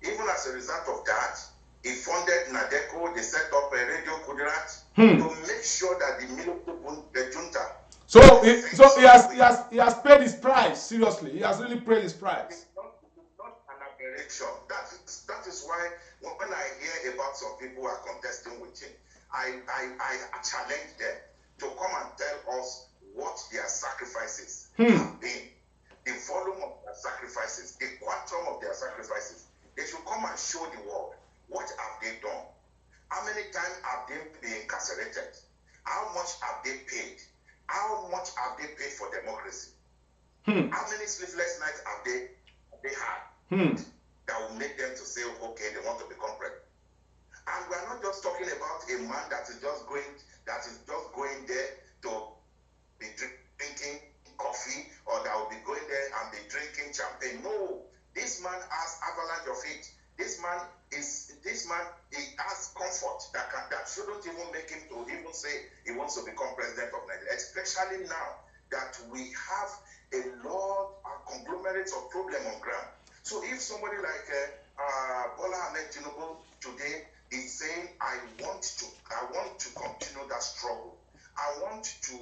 Even as a result of that, he funded Nadeco. They set up a Radio Kudirat to make sure that the junta. So he has paid his price. Seriously, he has really paid his price. It's not an aberration. That is why when I hear about some people who are contesting with him, I challenge them to come and tell us what their sacrifices have been, the volume of their sacrifices, the quantum of their sacrifices. They should come and show the world what have they done. How many times have they been incarcerated? How much have they paid? How much have they paid for democracy? How many sleepless nights have they had that will make them to say, okay, they want to become president? And we are not just talking about a man that is just going there to be drinking coffee, or that will be going there and be drinking champagne. No, this man has avalanche of it. This man he has comfort that shouldn't even make him to even say he wants to become president of Nigeria, especially now that we have a lot of conglomerates of problem on ground. So if somebody like Bola Ahmed Tinubu today is saying, I want to continue that struggle. I want to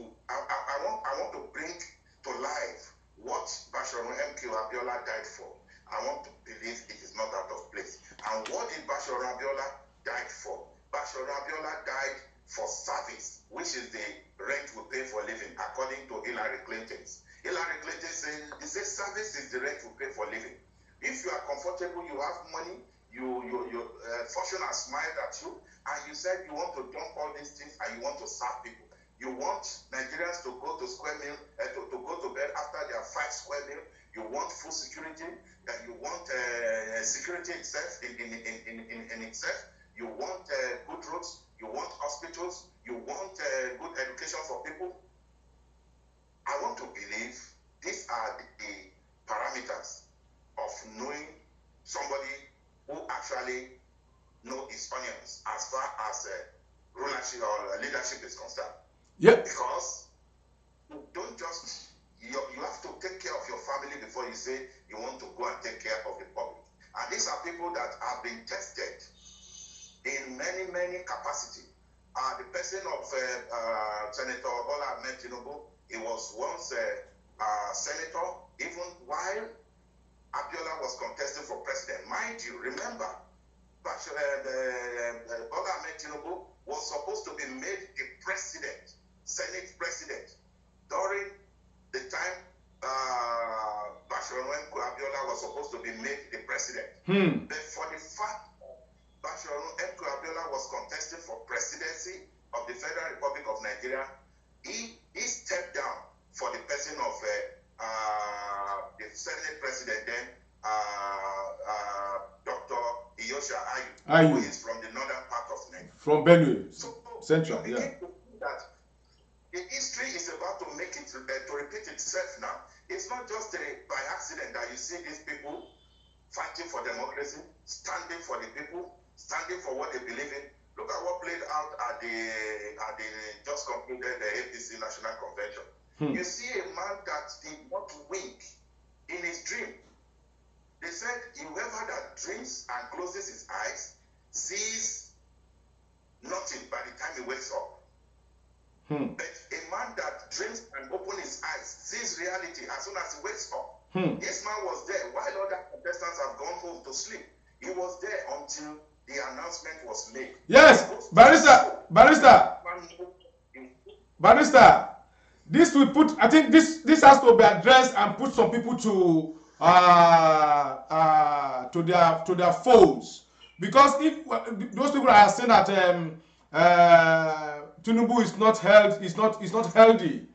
bring to life what Basharu MK Abiola died for. I want to believe it is not out of place. And what did Basharu Abiola died for? Basharu Abiola died for service, which is the rent we pay for living, according to Hillary Clinton. Hillary Clinton says service is the rent we pay for living. If you are comfortable, you have money, your fortune has smiled at you, and you said you want to dump all these things and you want to serve people. You want Nigerians to go to square meal, to go to bed after their 5 square meal. You want food security, and you want security itself in itself. You want good roads. You want hospitals. You want good education for people. I want to believe these are the parameters of knowing somebody who actually knows his onions as far as rulership or leadership is concerned. Yeah. Because you don't just, you have to take care of your family before you say you want to go and take care of the public. And these are people that have been tested in many capacity. The person of Senator Bola Ahmed Tinubu, he was once a senator, even while Abiola was contesting for president. Mind you, remember, Bola Ahmed Tinubu was supposed to be made the president, Senate president, during the time Basharu Abiola was supposed to be made the president. But for the fact Basharu Abiola was contesting for presidency of the Federal Republic of Nigeria, he stepped down for the person of the Senate president then, Dr. Iyosha Ayu, who is from the northern part of Nigeria. From Benue, so Central, you begin to see that the history is about to make it, to repeat itself now. It's not just by accident that you see these people fighting for democracy, standing for the people, standing for what they believe in. Look at what played out at the just concluded the APC National Convention. You see a man that did not wink in his dream. They said, whoever that dreams and closes his eyes sees nothing by the time he wakes up. But a man that dreams and opens his eyes sees reality as soon as he wakes up. This man was there while other contestants have gone home to sleep. He was there until the announcement was made. Yes, barrister. This will put. I think this has to be addressed and put some people to their phones, because if those people are saying that Tinubu is not healthy,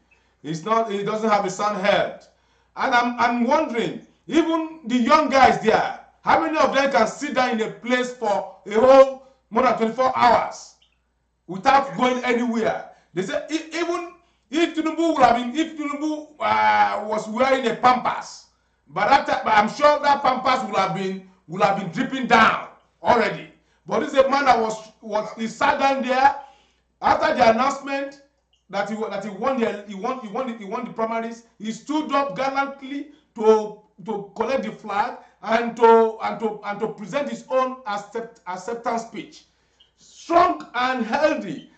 he doesn't have a sound health, and I'm wondering, even the young guys there, how many of them can sit down in a place for a whole more than 24 hours without going anywhere? They say even if Tinubu was wearing a pampers, but I'm sure that pampers would have been dripping down already. But this is a man that he sat down there after the announcement that he won the primaries. He stood up gallantly to collect the flag and to present his own acceptance speech. Strong and healthy.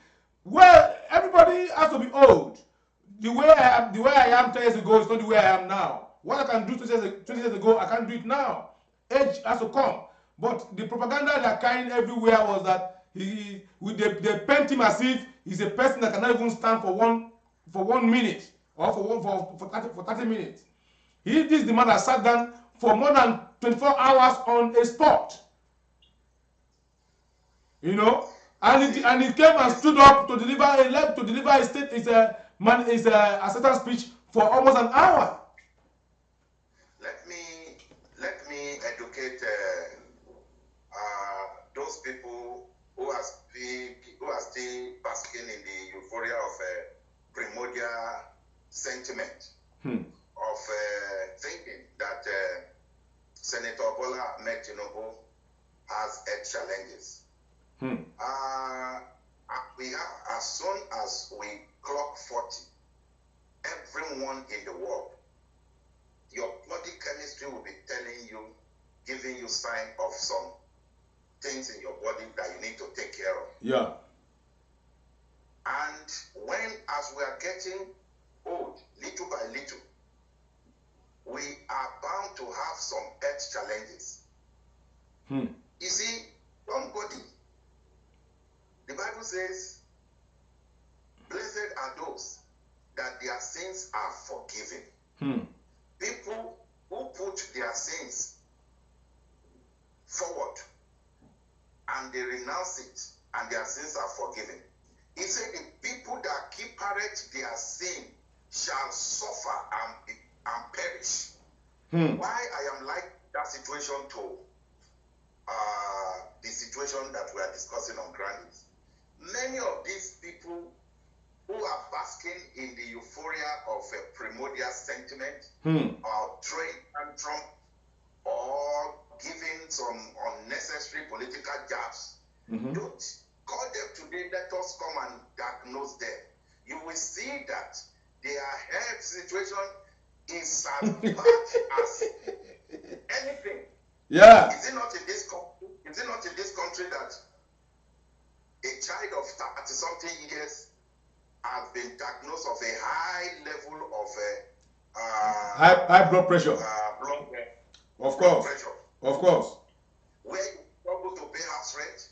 Well, everybody has to be old. The way I am 10 years ago is not the way I am now. What I can do 20 years ago, I can't do it now. Age has to come. But the propaganda they're carrying everywhere was that they paint him as if he's a person that cannot even stand for one minute or for 30 minutes. This is the man that sat down for more than 24 hours on a spot. You know, and he came and stood up to deliver his acceptance speech for almost an hour. Let me educate those people who are still basking in the euphoria of primordial sentiment of thinking that Senator Bola Ahmed Tinubu has health challenges. We have, as soon as we clock 40, everyone in the world, your body chemistry will be telling you, giving you sign of some things in your body that you need to take care of. Yeah. And as we are getting old, little by little, we are bound to have some health challenges. You see, somebody, the Bible says, blessed are those that their sins are forgiven. People who put their sins forward and they renounce it and their sins are forgiven. He said the people that keep their sin shall suffer and perish. Why I am like that situation to the situation that we are discussing on ground is, many of these people who are basking in the euphoria of a primordial sentiment or throwing tantrum or giving some unnecessary political jabs, don't call them today, let us come and diagnose them. You will see that their health situation is as bad as anything. Yeah. Is it not in this country that a child of 30-something years has been diagnosed of a high level of high blood pressure? Of course. Where you struggle to pay house rent,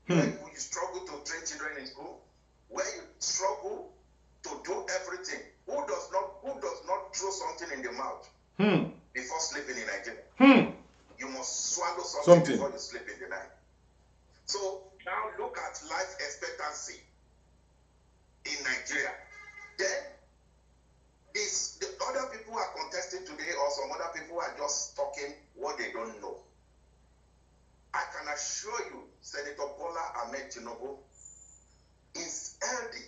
where you struggle to train children in school, where you struggle to do everything. Who does not throw something in the mouth before sleeping in Nigeria? You must swallow something before you sleep in the night. So now look at life expectancy in Nigeria. Then the other people are contesting today, or some other people are just talking what they don't know. I can assure you, Senator Bola Ahmed Tinubu is healthy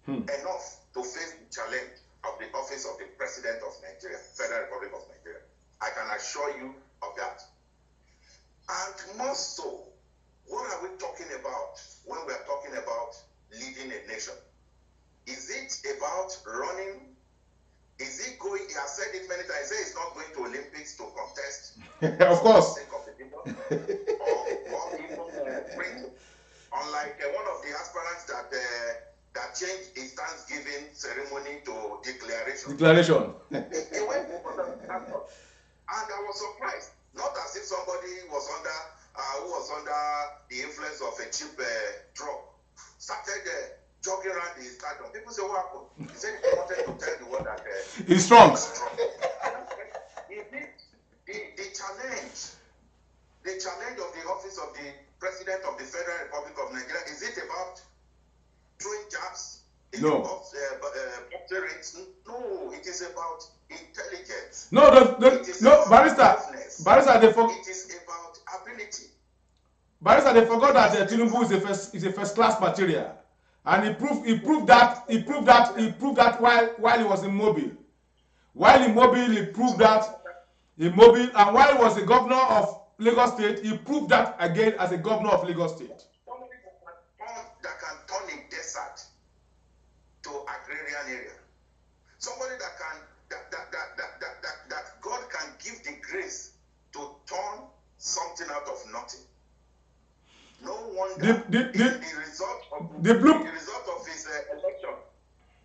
enough to face the challenge of the office of the President of Nigeria, Federal Republic of Nigeria. I can assure you of that. And more so, what are we talking about when we are talking about leading a nation? Is it about running? Is it going? He has said it many times. He said he's not going to Olympics to contest. Of course. For the sake of the people. or even bring. Unlike one of the aspirants that changed Declaration. He went before the pastor, and I was surprised. Not as if somebody was who was under the influence of a cheap drug started jogging around the stadium. People say, "What happened?" He said he wanted to tell the world that He's strong. The challenge of the office of the President of the Federal Republic of Nigeria, is it about throwing jabs? Is No. it about rates? No, it is about intelligence. No, It is no, about Barrister, toughness. Barrister, It is about ability. Barrister, they forgot that Tinubu is a first class material, and he proved that while he was in Mobile. While in Mobile, he proved that in Mobile, and while he was the governor of Lagos State, he proved that again as a governor of Lagos State. Somebody that can turn a desert to agrarian area. Somebody that God can give the grace to turn something out of nothing. No wonder the result of his election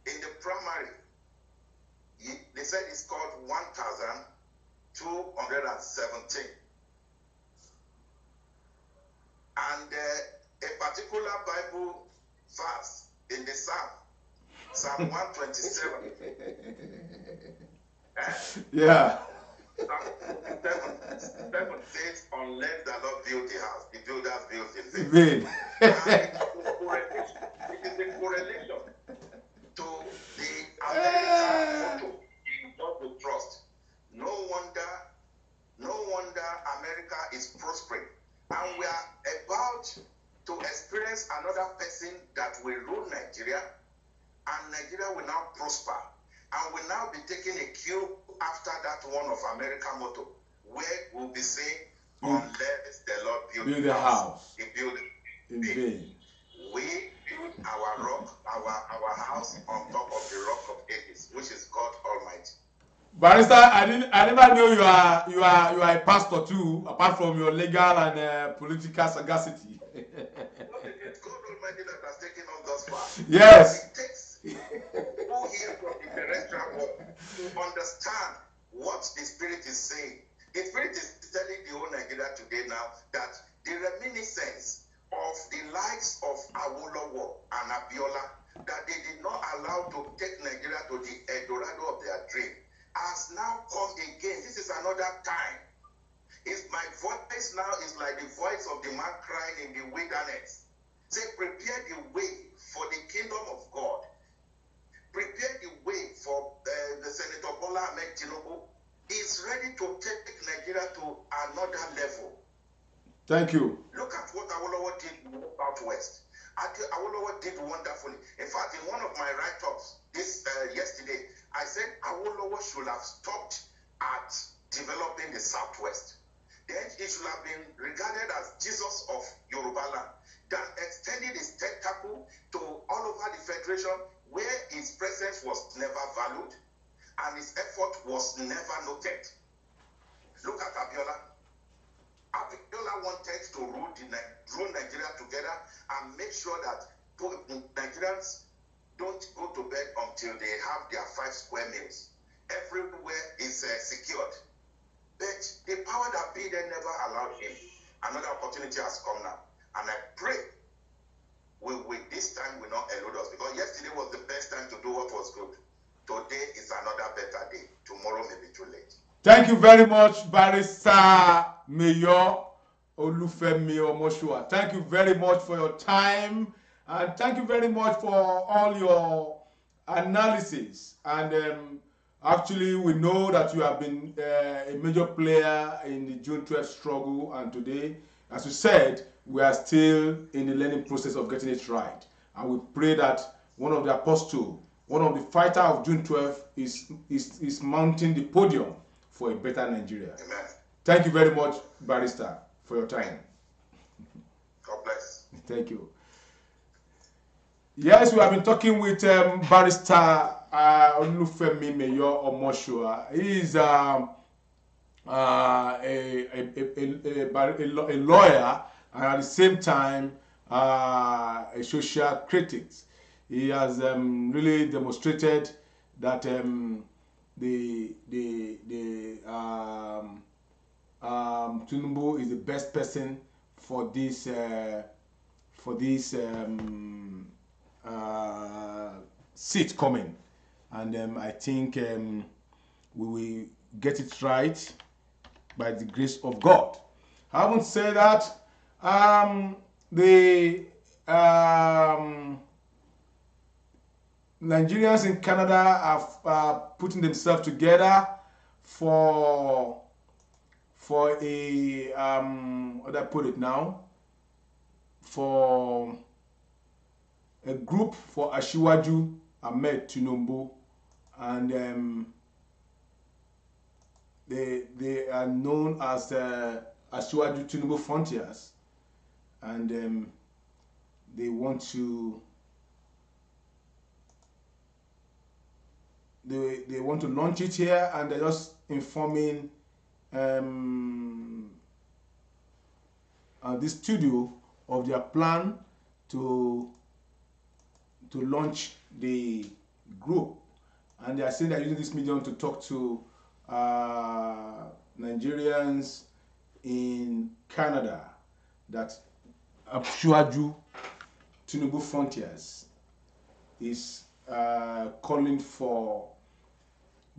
in the primary, they said it's called 1,217. And a particular Bible verse in the Psalm 127. Yeah. Psalm 7 says, unless the Lord build the house, the builders build in vain. And it is a correlation to the American motto, in God we trust. No wonder America is prospering. And we are about to experience another person that will rule Nigeria, and Nigeria will now prosper, and will now be taking a cue after that one of American motto, where we'll be saying, unless the Lord build the house, he build it in vain. We build our rock, our house on top of the rock of ages, which is God Almighty. Barrister, I never knew you are a pastor too, apart from your legal and political sagacity. It is God Almighty that has taken us thus far. Yes. It takes people here from the terrestrial world to understand what the Spirit is saying. The Spirit is telling the whole Nigeria today now that the reminiscence of the likes of Awolowo and Abiola, that they did not allow to take Nigeria to the Eldorado of their dream, has now come again. This is another time. My voice now is like the voice of the man crying in the wilderness. Say, prepare the way for the kingdom of God. Prepare the way for the Senator Bola Ahmed Tinubu. He's ready to take Nigeria to another level. Thank you. Look at what Awolowo did in the Southwest. Awolowo did wonderfully. In fact, in one of my write-ups yesterday, I said Awolowo should have stopped at developing the Southwest. Then it should have been regarded as Jesus of Yoruba land, that extended his tentacle to all over the Federation, where his presence was never valued and his effort was never noted. Look at Abiola. Abiola wanted to rule Nigeria together and make sure that Nigerians don't go to bed until they have their 5 square meals. Everywhere is secured. But the power that be there never allowed him. Another opportunity has come now. And I pray this time will not elude us, because yesterday was the best time to do what was good. Today is another better day. Tomorrow may be too late. Thank you very much, Barrister Mayor Olufemi Omoshua. Thank you very much for your time, and thank you very much for all your analysis. And actually, we know that you have been a major player in the June 12th struggle, and today, as you said, we are still in the learning process of getting it right. And we pray that one of the apostles, one of the fighters of June 12th is mounting the podium for a better Nigeria. Amen. Thank you very much, Barrister, for your time. God bless. Thank you. Yes, we have been talking with Barrister Olufemi Mayor Omoshua. He is a lawyer, and at the same time a social critic. He has really demonstrated that Tinubu is the best person for this seat coming, and I think we will get it right by the grace of God. Having said that, the Nigerians in Canada are putting themselves together for a how do I put it now? For a group for Asiwaju Ahmed Tinubu, and they are known as Asiwaju Tinubu Frontiers, and they want to launch it here, and they're just informing the studio of their plan to launch the group, and they are saying they're using this medium to talk to Nigerians in Canada, that Asiwaju Tinubu Frontiers is calling for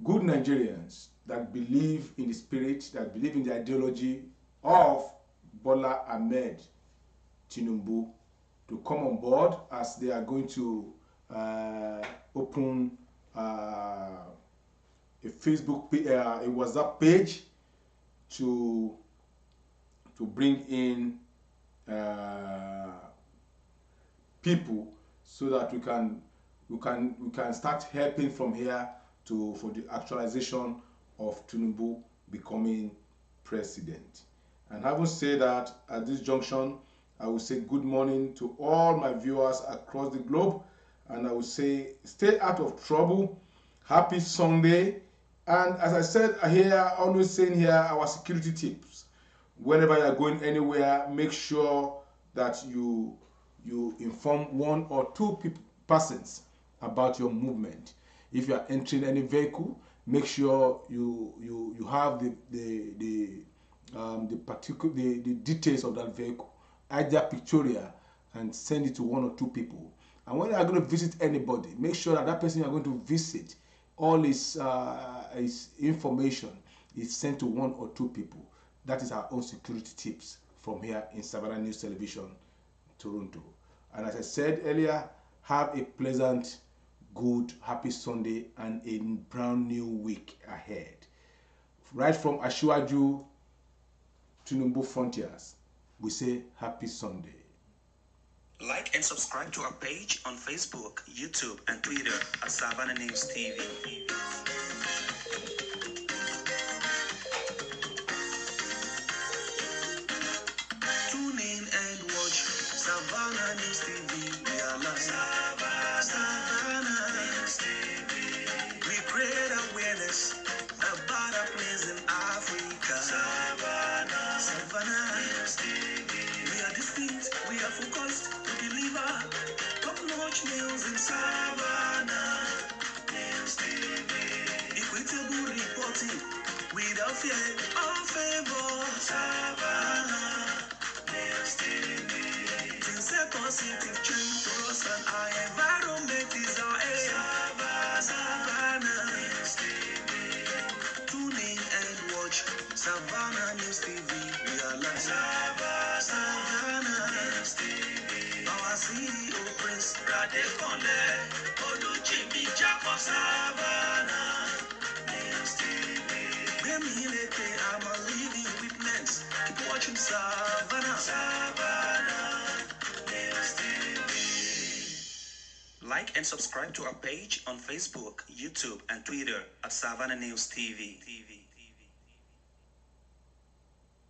good Nigerians that believe in the spirit, that believe in the ideology of Bola Ahmed Tinubu, to come on board, as they are going to open a Facebook page, a WhatsApp page to bring in people, so that we can start helping from here for the actualization of Tinubu becoming president. And having said that, at this junction, I will say good morning to all my viewers across the globe, and I will say stay out of trouble. Happy Sunday. And as I said here, always saying here, our security tips: whenever you are going anywhere, make sure that you inform one or two persons about your movement. If you are entering any vehicle, make sure you have the details of that vehicle, either pictorial, and send it to one or two people. And when you are going to visit anybody, make sure that person you are going to visit, all his information is sent to one or two people. That is our own security tips from here in Savannah News Television, Toronto. And as I said earlier, have a pleasant, good, happy Sunday and a brand new week ahead. Right from Asiwaju Tinubu Frontiers, we say happy Sunday. Like and subscribe to our page on Facebook, YouTube, and Twitter at Savannah News TV. Tune in and watch Savannah News TV. We are live. Savannah News TV. We create awareness about our place in Africa. Savannah News TV. We are distinct, we are focused to deliver top-notch news in Savannah News TV. Equitable reporting without fear or favor. Savannah News TV. Things a positive change for us and our environment is our aim. Savannah News TV. Tune in and watch Savannah News TV. We are live. Savannah News TV. Our CEO Prince Radekole Oluchimi Jacob. Savannah News TV. I'm a living witness. Keep watching Savannah. Savannah News TV. Like and subscribe to our page on Facebook, YouTube, and Twitter at Savannah News TV.